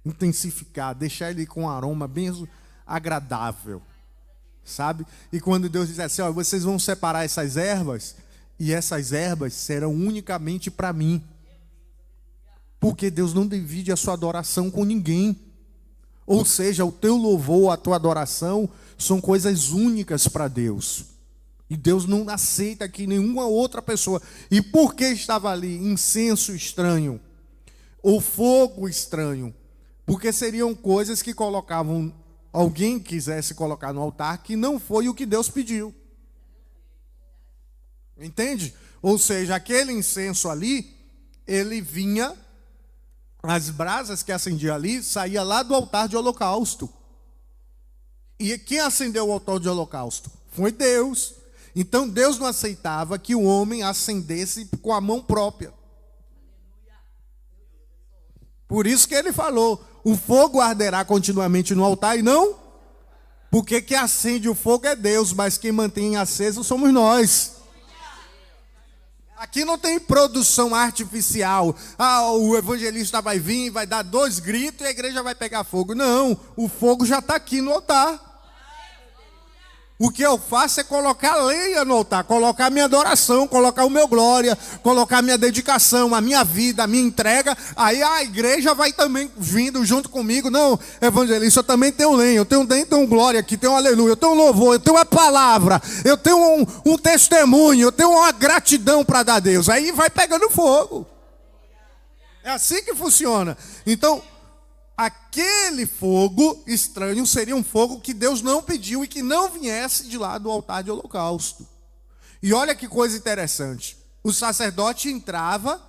Intensificar, deixar ele com um aroma bem agradável. Sabe? E quando Deus diz assim, ó, vocês vão separar essas ervas, e essas ervas serão unicamente para mim. Porque Deus não divide a sua adoração com ninguém. Ou seja, o teu louvor, a tua adoração, são coisas únicas para Deus. E Deus não aceita que nenhuma outra pessoa. E por que estava ali incenso estranho? Ou fogo estranho? Porque seriam coisas que colocavam, alguém quisesse colocar no altar, que não foi o que Deus pediu. Entende? Ou seja, aquele incenso ali, ele vinha, as brasas que acendiam ali, saía lá do altar de holocausto. E quem acendeu o altar de holocausto? Foi Deus. Então Deus não aceitava que o homem acendesse com a mão própria. Por isso que ele falou, o fogo arderá continuamente no altar e não, porque quem acende o fogo é Deus, mas quem mantém aceso somos nós. Aqui não tem produção artificial. O evangelista vai vir, vai dar 2 gritos e a igreja vai pegar fogo. Não, o fogo já está aqui no altar. O que eu faço é colocar lenha no altar, colocar a minha adoração, colocar o meu glória, colocar a minha dedicação, a minha vida, a minha entrega. Aí a igreja vai também vindo junto comigo. Não, evangelista, eu também tenho lenha, eu tenho glória aqui, tenho aleluia, eu tenho louvor, eu tenho a palavra, eu tenho um testemunho, eu tenho uma gratidão para dar a Deus. Aí vai pegando fogo. É assim que funciona. Então, aquele fogo estranho seria um fogo que Deus não pediu e que não viesse de lá do altar de holocausto. E olha que coisa interessante. O sacerdote entrava,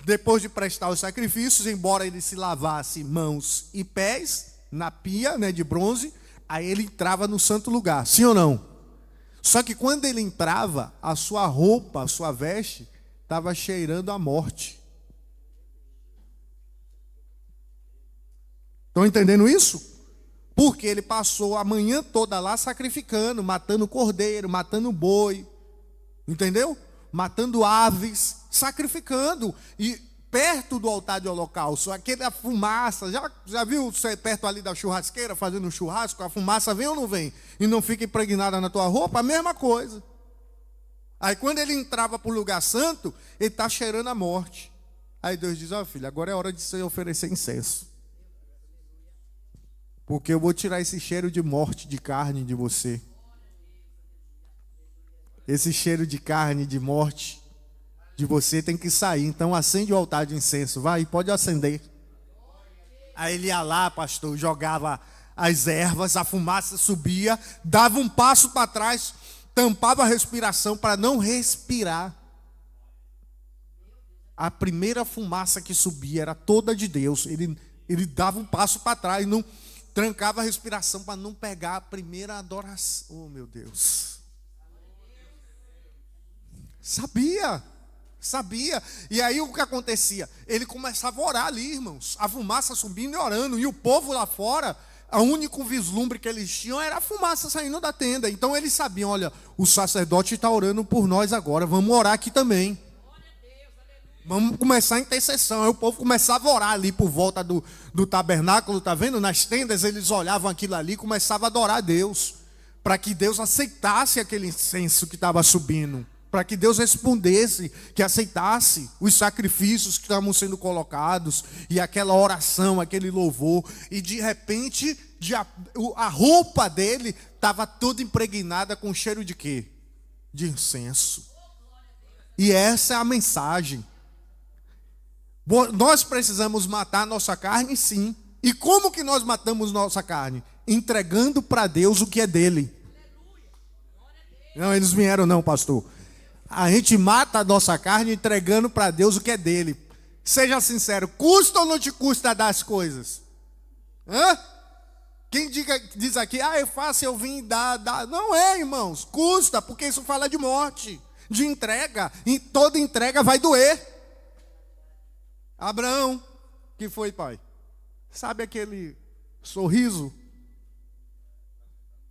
depois de prestar os sacrifícios, embora ele se lavasse mãos e pés na pia, né, de bronze, aí ele entrava no santo lugar, sim ou não? Só que quando ele entrava, a sua roupa, a sua veste, estava cheirando a morte. Estão entendendo isso? Porque ele passou a manhã toda lá sacrificando, matando cordeiro, matando boi, entendeu? Matando aves, sacrificando. E perto do altar de holocausto, aquela fumaça, já viu você perto ali da churrasqueira fazendo um churrasco, a fumaça vem ou não vem? E não fica impregnada na tua roupa? A mesma coisa. Aí quando ele entrava para o lugar santo, ele está cheirando a morte. Aí Deus diz, ó filho, agora é hora de você oferecer incenso. Porque eu vou tirar esse cheiro de morte, de carne de você. Esse cheiro de carne, de morte de você tem que sair. Então acende o altar de incenso, vai, pode acender. Aí ele ia lá, pastor, jogava as ervas, a fumaça subia, dava um passo para trás, tampava a respiração para não respirar. A primeira fumaça que subia era toda de Deus. Ele dava um passo para trás, não trancava a respiração para não pegar a primeira adoração. Oh, meu Deus. Sabia. E aí o que acontecia? Ele começava a orar ali, irmãos. A fumaça subindo e orando. E o povo lá fora, o único vislumbre que eles tinham era a fumaça saindo da tenda. Então eles sabiam, olha, o sacerdote está orando por nós agora. Vamos orar aqui também. Vamos começar a intercessão. Aí o povo começava a orar ali por volta do tabernáculo, tá vendo? Nas tendas eles olhavam aquilo ali e começavam a adorar a Deus. Para que Deus aceitasse aquele incenso que estava subindo. Para que Deus respondesse, que aceitasse os sacrifícios que estavam sendo colocados. E aquela oração, aquele louvor. E de repente, a roupa dele estava toda impregnada com cheiro de quê? De incenso. E essa é a mensagem. Nós precisamos matar a nossa carne, sim. E como que nós matamos nossa carne? Entregando para Deus o que é dele. Não, eles vieram não, pastor. A gente mata a nossa carne entregando para Deus o que é dele. Seja sincero, custa ou não te custa dar as coisas? Hã? Quem diz aqui, é fácil eu vim dar. Não é, irmãos, custa, porque isso fala de morte, de entrega. E toda entrega vai doer. Abraão, que foi, pai? Sabe aquele sorriso?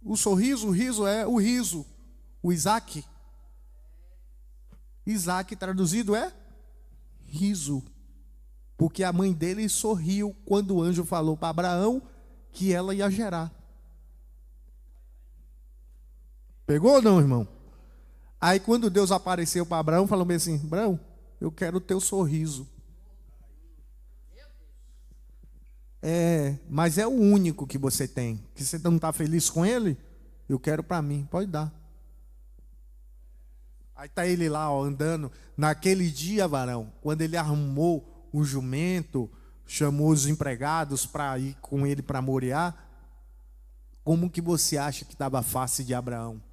O riso é o riso. O Isaac. Isaac traduzido é riso. Porque a mãe dele sorriu quando o anjo falou para Abraão que ela ia gerar. Pegou ou não, irmão? Aí quando Deus apareceu para Abraão, falou bem assim, Abraão, eu quero o teu sorriso. Mas é o único que você tem. Que você não está feliz com ele? Eu quero para mim, pode dar. Aí está ele lá, ó, andando. Naquele dia, varão, quando ele arrumou o jumento, chamou os empregados para ir com ele para Moriá, como que você acha que estava a face de Abraão?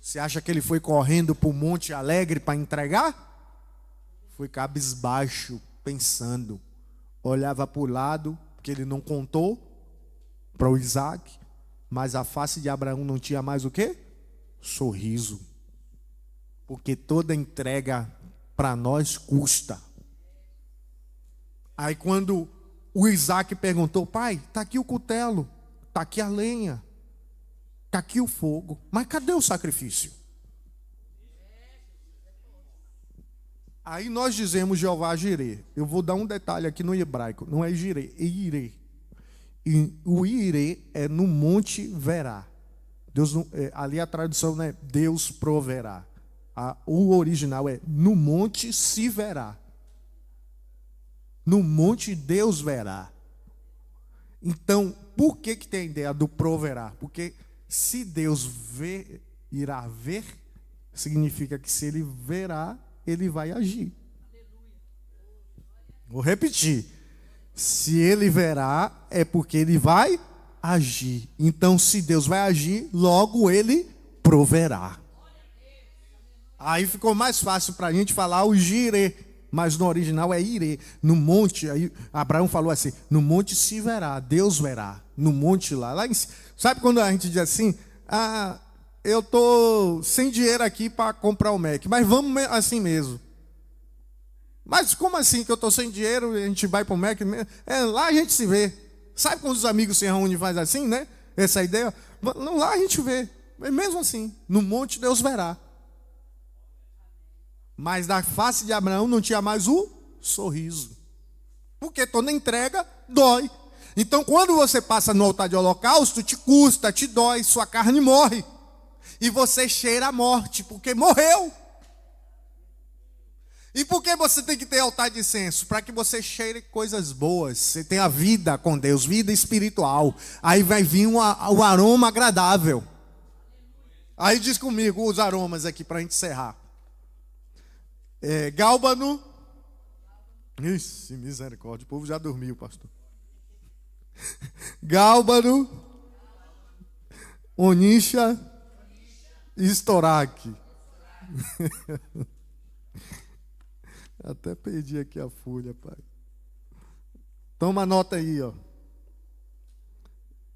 Você acha que ele foi correndo para o Monte Alegre para entregar? Foi cabisbaixo, pensando. Olhava para o lado, porque ele não contou para o Isaac, mas a face de Abraão não tinha mais o quê? Sorriso. Porque toda entrega para nós custa. Aí quando o Isaac perguntou, pai, está aqui o cutelo, está aqui a lenha, está aqui o fogo, mas cadê o sacrifício? Aí nós dizemos Jeová Jirê. Eu vou dar um detalhe aqui no hebraico. Não é Jirê, é Irê. E o Irê é no Monte Verá. Deus, ali a tradução não é Deus proverá. O original é no monte se verá. No monte Deus verá. Então, por que tem a ideia do proverá? Porque se Deus irá ver, significa que se ele verá, ele vai agir. Vou repetir. Se ele verá, é porque ele vai agir. Então, se Deus vai agir, logo ele proverá. Aí ficou mais fácil para a gente falar o Jirê, mas no original é Irê. No monte, aí Abraão falou assim, no monte se verá, Deus verá. No monte lá em cima. Sabe quando a gente diz assim, eu estou sem dinheiro aqui para comprar o Mac, mas vamos assim mesmo. Mas como assim que eu estou sem dinheiro e a gente vai para o Mac? Lá a gente se vê. Sabe quando os amigos se reúnem e faz assim, né? Essa ideia. Lá a gente vê. Mas mesmo assim, no monte Deus verá. Mas da face de Abraão não tinha mais o sorriso. Porque toda entrega dói. Então, quando você passa no altar de holocausto, te custa, te dói, sua carne morre. E você cheira a morte, porque morreu. E por que você tem que ter altar de incenso? Para que você cheire coisas boas. Você tenha vida com Deus, vida espiritual. Aí vai vir o aroma agradável. Aí diz comigo os aromas aqui para a gente encerrar. Gálbano. Ixi, misericórdia, o povo já dormiu, pastor. Gálbano, onixa e estoraque. Até perdi aqui a folha, pai. Toma nota aí, ó.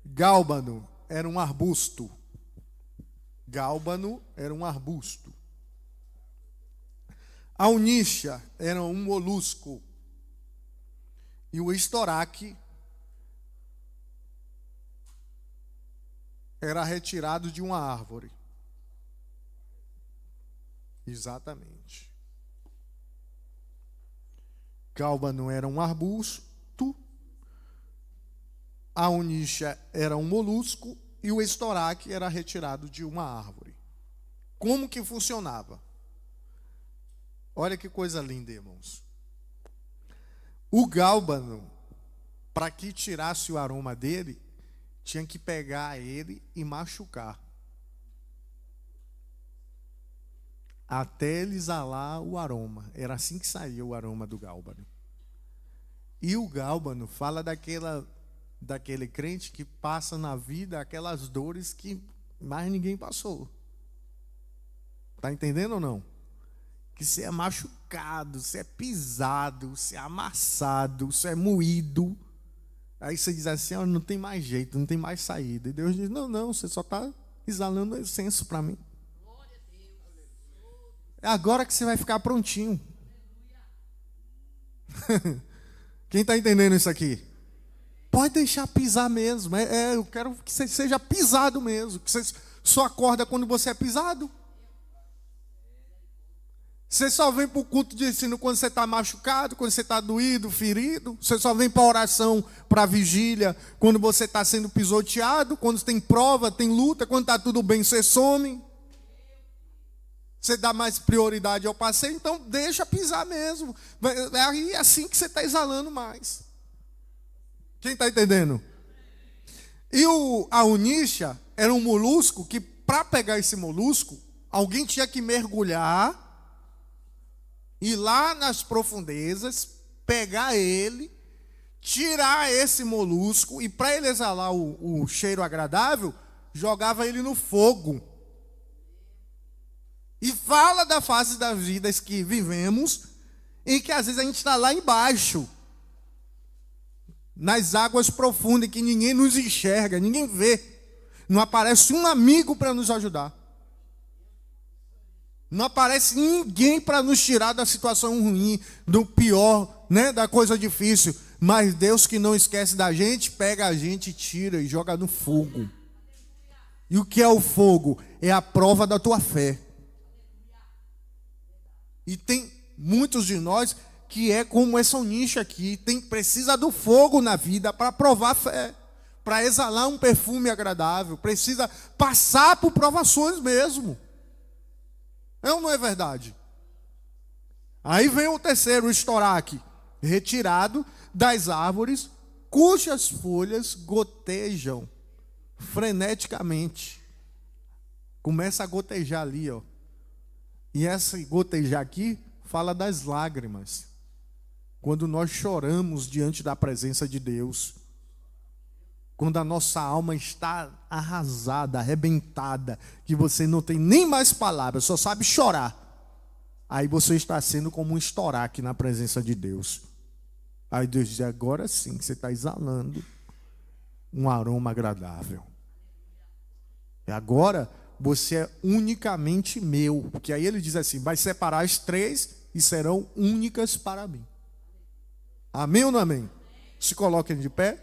Gálbano era um arbusto. Gálbano era um arbusto. A onixa era um molusco. E o estoraque era retirado de uma árvore. Exatamente. Gálbano era um arbusto, a onixa era um molusco e o estoraque era retirado de uma árvore. Como que funcionava? Olha que coisa linda, irmãos. O gálbano, para que tirasse o aroma dele, tinha que pegar ele e machucar. Até ele exalar o aroma. Era assim que saía o aroma do gálbano. E o gálbano fala daquele crente que passa na vida aquelas dores que mais ninguém passou. Está entendendo ou não? Que você é machucado, você é pisado, você é amassado, você é moído. Aí você diz assim, não tem mais jeito, não tem mais saída. E Deus diz, não, você só está exalando incenso para mim. É agora que você vai ficar prontinho. Quem está entendendo isso aqui? Pode deixar pisar mesmo. Eu quero que você seja pisado mesmo. Que você só acorda quando você é pisado. Você só vem para o culto de ensino quando você está machucado, quando você está doído, ferido. Você só vem para a oração, para a vigília, quando você está sendo pisoteado, quando tem prova, tem luta, quando está tudo bem, você some. Você dá mais prioridade ao passeio, então deixa pisar mesmo. É assim que você está exalando mais. Quem está entendendo? E a onixa era um molusco que, para pegar esse molusco, alguém tinha que mergulhar, ir lá nas profundezas, pegar ele, tirar esse molusco, e para ele exalar o cheiro agradável, jogava ele no fogo. E fala da fase das vidas que vivemos, em que às vezes a gente está lá embaixo, nas águas profundas, que ninguém nos enxerga, ninguém vê. Não aparece um amigo para nos ajudar. Não aparece ninguém para nos tirar da situação ruim, do pior, da coisa difícil. Mas Deus, que não esquece da gente, pega a gente, tira e joga no fogo. E o que é o fogo? É a prova da tua fé. E tem muitos de nós que é como essa onixa aqui, precisa do fogo na vida para provar a fé, para exalar um perfume agradável, precisa passar por provações mesmo. É ou não é verdade? Aí vem o terceiro, o estoraque, retirado das árvores, cujas folhas gotejam freneticamente. Começa a gotejar ali, ó. E essa gotejar aqui fala das lágrimas. Quando nós choramos diante da presença de Deus. Quando a nossa alma está arrasada, arrebentada, que você não tem nem mais palavras, só sabe chorar. Aí você está sendo como um estoraque na presença de Deus. Aí Deus diz, agora sim, você está exalando um aroma agradável. E agora você é unicamente meu. Porque aí ele diz assim, vai separar as três e serão únicas para mim. Amém ou não amém? Se coloquem de pé.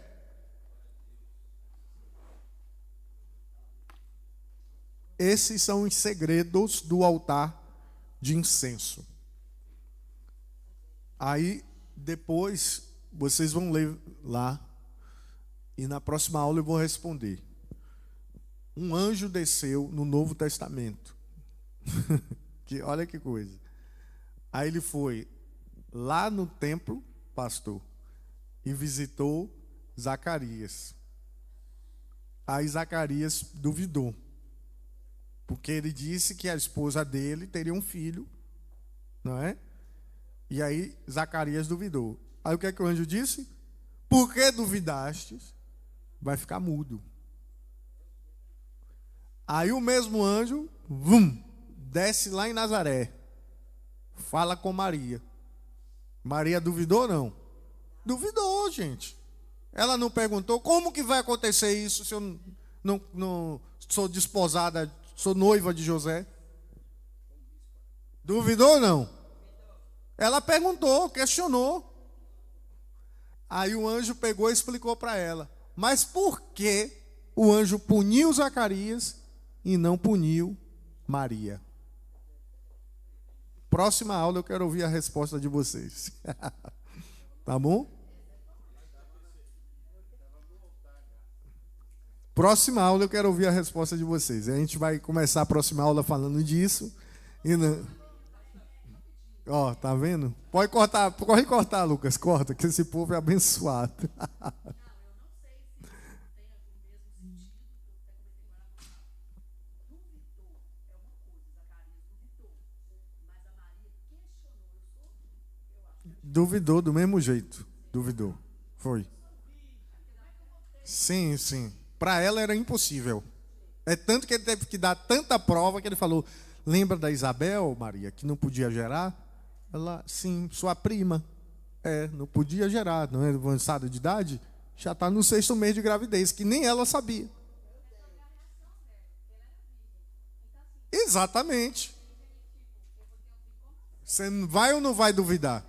Esses são os segredos do altar de incenso. Aí, depois, vocês vão ler lá, e na próxima aula eu vou responder. Um anjo desceu no Novo Testamento. Olha que coisa. Aí ele foi lá no templo, pastor, e visitou Zacarias. Aí Zacarias duvidou, porque ele disse que a esposa dele teria um filho, não é? E aí Zacarias duvidou. Aí o que é que o anjo disse? Por que duvidastes? Vai ficar mudo. Aí o mesmo anjo, desce lá em Nazaré, fala com Maria. Maria duvidou ou não? Duvidou, gente. Ela não perguntou, como que vai acontecer isso se eu não sou desposada, sou noiva de José? Duvidou ou não? Ela perguntou, questionou. Aí o anjo pegou e explicou para ela. Mas por que o anjo puniu Zacarias e não puniu Maria? Próxima aula eu quero ouvir a resposta de vocês. Tá bom? Próxima aula eu quero ouvir a resposta de vocês. A gente vai começar a próxima aula falando disso. E não... Ó, tá vendo? Pode cortar, Lucas, corta, que esse povo é abençoado. Duvidou do mesmo jeito. Duvidou. Foi. Sim, sim. Para ela era impossível. É tanto que ele teve que dar tanta prova que ele falou: lembra da Isabel, Maria, que não podia gerar? Ela, sim, sua prima. Não podia gerar, não é avançada de idade? Já está no 6º mês de gravidez, que nem ela sabia. Exatamente. Você vai ou não vai duvidar?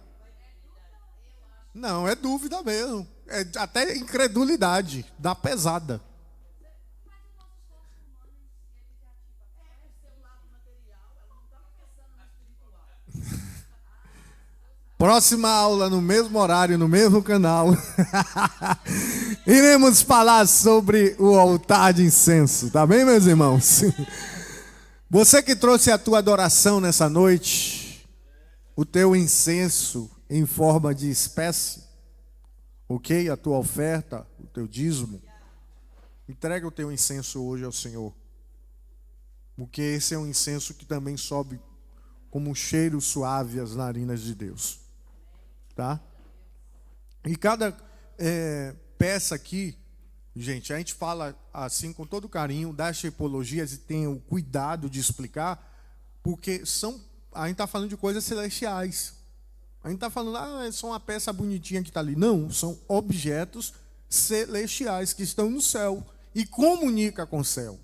Não, é dúvida mesmo. É até incredulidade, dá pesada. Próxima aula, no mesmo horário, no mesmo canal. Iremos falar sobre o altar de incenso, tá bem, meus irmãos? Você que trouxe a tua adoração nessa noite, o teu incenso em forma de espécie, ok? A tua oferta, o teu dízimo, entrega o teu incenso hoje ao Senhor, porque esse é um incenso que também sobe como um cheiro suave às narinas de Deus, tá? E cada peça aqui, gente, a gente fala assim com todo carinho das tipologias e tem o cuidado de explicar, porque a gente está falando de coisas celestiais. A gente está falando, é só uma peça bonitinha que está ali. Não, são objetos celestiais que estão no céu e comunicam com o céu,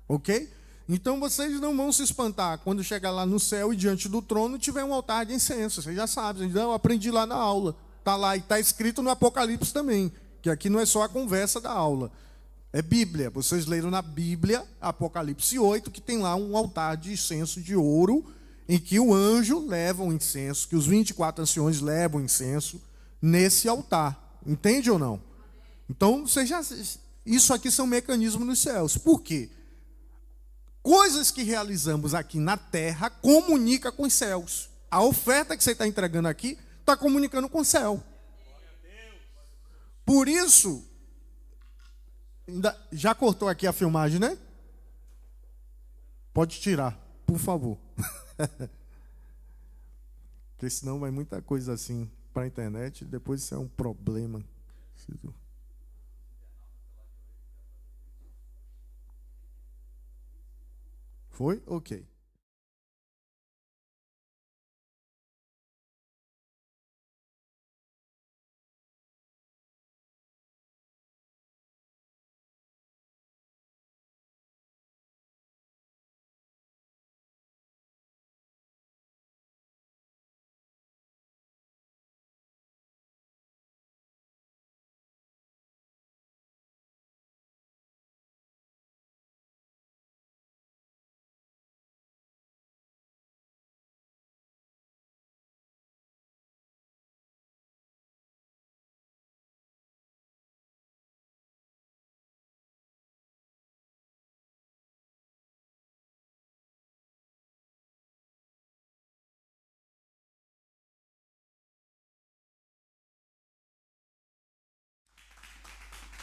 ok? Então vocês não vão se espantar quando chegar lá no céu e diante do trono tiver um altar de incenso. Vocês já sabem, eu aprendi lá na aula. Está lá e está escrito no Apocalipse também, que aqui não é só a conversa da aula. É Bíblia. Vocês leram na Bíblia, Apocalipse 8, que tem lá um altar de incenso de ouro, em que o anjo leva o incenso, que os 24 anciões levam o incenso nesse altar. Entende ou não? Então, isso aqui são mecanismos nos céus. Por quê? Coisas que realizamos aqui na terra comunica com os céus. A oferta que você está entregando aqui está comunicando com o céu. Por isso, já cortou aqui a filmagem, né? Pode tirar, por favor. Porque senão vai muita coisa assim para a internet, depois isso é um problema. Foi? Ok.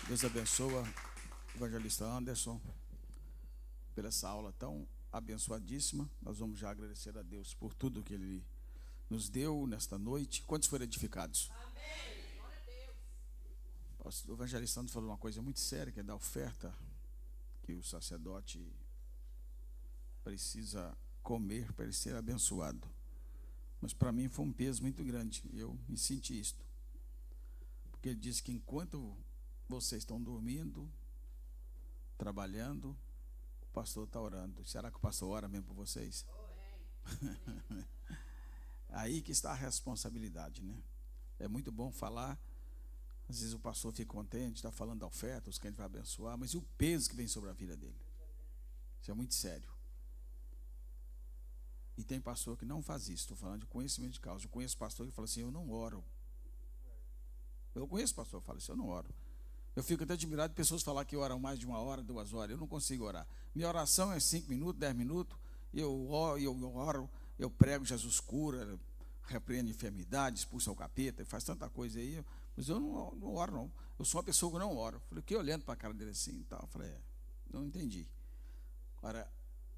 Deus abençoa o evangelista Anderson por essa aula tão abençoadíssima. Nós vamos já agradecer a Deus por tudo que Ele nos deu nesta noite. Quantos foram edificados? Amém. Glória a Deus. O evangelista Anderson falou uma coisa muito séria, que é da oferta que o sacerdote precisa comer para ele ser abençoado. Mas para mim foi um peso muito grande. Eu me senti isto. Porque ele disse que enquanto vocês estão dormindo, trabalhando, o pastor está orando. Será que o pastor ora mesmo por vocês? Aí que está a responsabilidade, né? É muito bom falar. Às vezes o pastor fica contente, está falando da oferta, os que a gente vai abençoar, mas e o peso que vem sobre a vida dele? Isso é muito sério. E tem pastor que não faz isso. Estou falando de conhecimento de causa. Eu conheço pastor que fala assim: eu não oro. Eu conheço pastor que fala assim: eu não oro. Eu fico até admirado de pessoas falar que oram mais de 1 hora, 2 horas. Eu não consigo orar. Minha oração é 5 minutos, 10 minutos. Eu oro, eu prego, Jesus cura, repreende enfermidades, expulsa o capeta, faz tanta coisa aí. Mas eu não oro, não. Eu sou uma pessoa que não oro. Falei, fiquei olhando para a cara dele assim e tal. Eu falei, não entendi. Agora,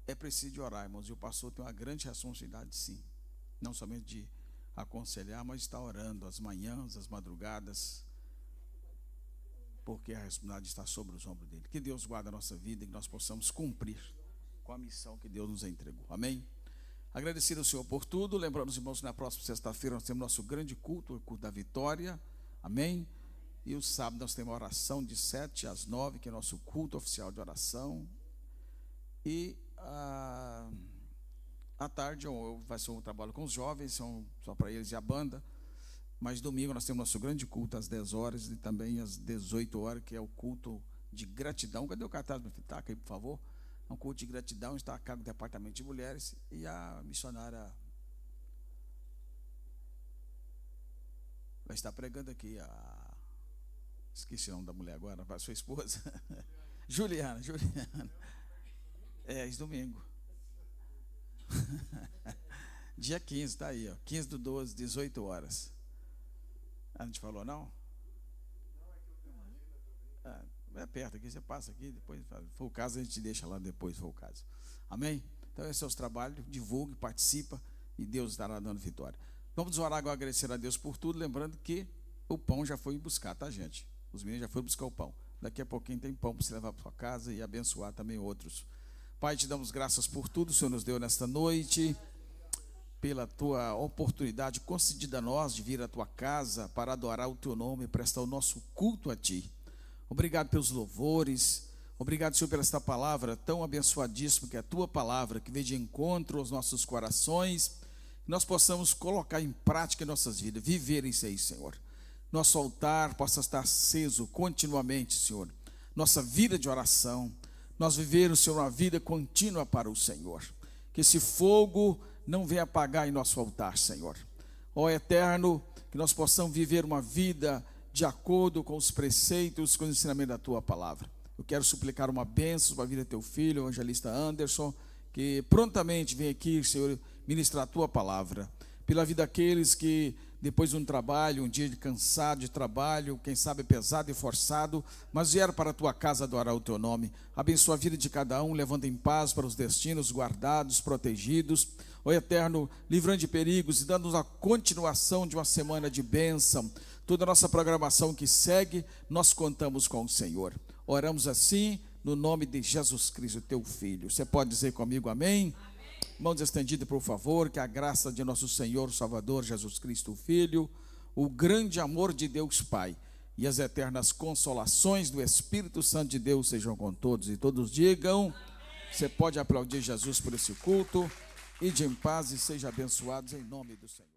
é preciso de orar, irmãos. E o pastor tem uma grande responsabilidade, sim. Não somente de aconselhar, mas estar orando as manhãs, as madrugadas, porque a responsabilidade está sobre os ombros dele. Que Deus guarde a nossa vida e que nós possamos cumprir com a missão que Deus nos entregou. Amém? Agradecer ao Senhor por tudo. Lembrando os irmãos que na próxima sexta-feira nós temos nosso grande culto, o culto da vitória. Amém? E o sábado nós temos uma oração de 7 às 9, que é nosso culto oficial de oração. E à tarde vai ser um trabalho com os jovens, só para eles e a banda. Mas domingo nós temos nosso grande culto às 10 horas e também às 18 horas, que é o culto de gratidão. Cadê o cartaz? Taca aí, por favor. É um culto de gratidão, está a cargo do Departamento de Mulheres. E a missionária vai estar pregando aqui. Esqueci o nome da mulher agora, a sua esposa. Juliana. Esse domingo. Dia 15, está aí, ó. 15/12, 18 horas. A gente falou, não? É perto aqui, você passa aqui, depois, se for o caso, a gente deixa lá depois, se for o caso. Amém? Então, esse é o seu trabalho, divulgue, participa, e Deus estará dando vitória. Vamos orar agora, agradecer a Deus por tudo, lembrando que o pão já foi buscar, tá, gente? Os meninos já foram buscar o pão. Daqui a pouquinho tem pão para você levar para sua casa e abençoar também outros. Pai, te damos graças por tudo que o Senhor nos deu nesta noite, pela tua oportunidade concedida a nós de vir à tua casa para adorar o teu nome e prestar o nosso culto a ti. Obrigado pelos louvores, obrigado, Senhor, pela esta palavra tão abençoadíssima, que é a tua palavra, que vem de encontro aos nossos corações, que nós possamos colocar em prática em nossas vidas, viver isso aí, Senhor. Nosso altar possa estar aceso continuamente, Senhor. Nossa vida de oração, nós vivermos, Senhor, uma vida contínua para o Senhor. Que esse fogo não venha apagar em nosso altar, Senhor. Ó Eterno, que nós possamos viver uma vida de acordo com os preceitos, com o ensinamento da tua palavra. Eu quero suplicar uma bênção para a vida do teu filho, o evangelista Anderson, que prontamente vem aqui, Senhor, ministrar a tua palavra. Pela vida daqueles que, depois de um trabalho, um dia de cansado de trabalho, quem sabe pesado e forçado, mas vieram para a tua casa adorar o teu nome. Abençoa a vida de cada um, levando em paz para os destinos, guardados, protegidos. Ó Eterno, livrando de perigos e dando-nos a continuação de uma semana de bênção. Toda a nossa programação que segue, nós contamos com o Senhor. Oramos assim, no nome de Jesus Cristo, teu Filho. Você pode dizer comigo amém? Mãos estendidas, por favor, que a graça de nosso Senhor Salvador Jesus Cristo, o Filho, o grande amor de Deus Pai e as eternas consolações do Espírito Santo de Deus sejam com todos. E todos digam, você pode aplaudir Jesus por esse culto, ide em paz e sejam abençoados em nome do Senhor.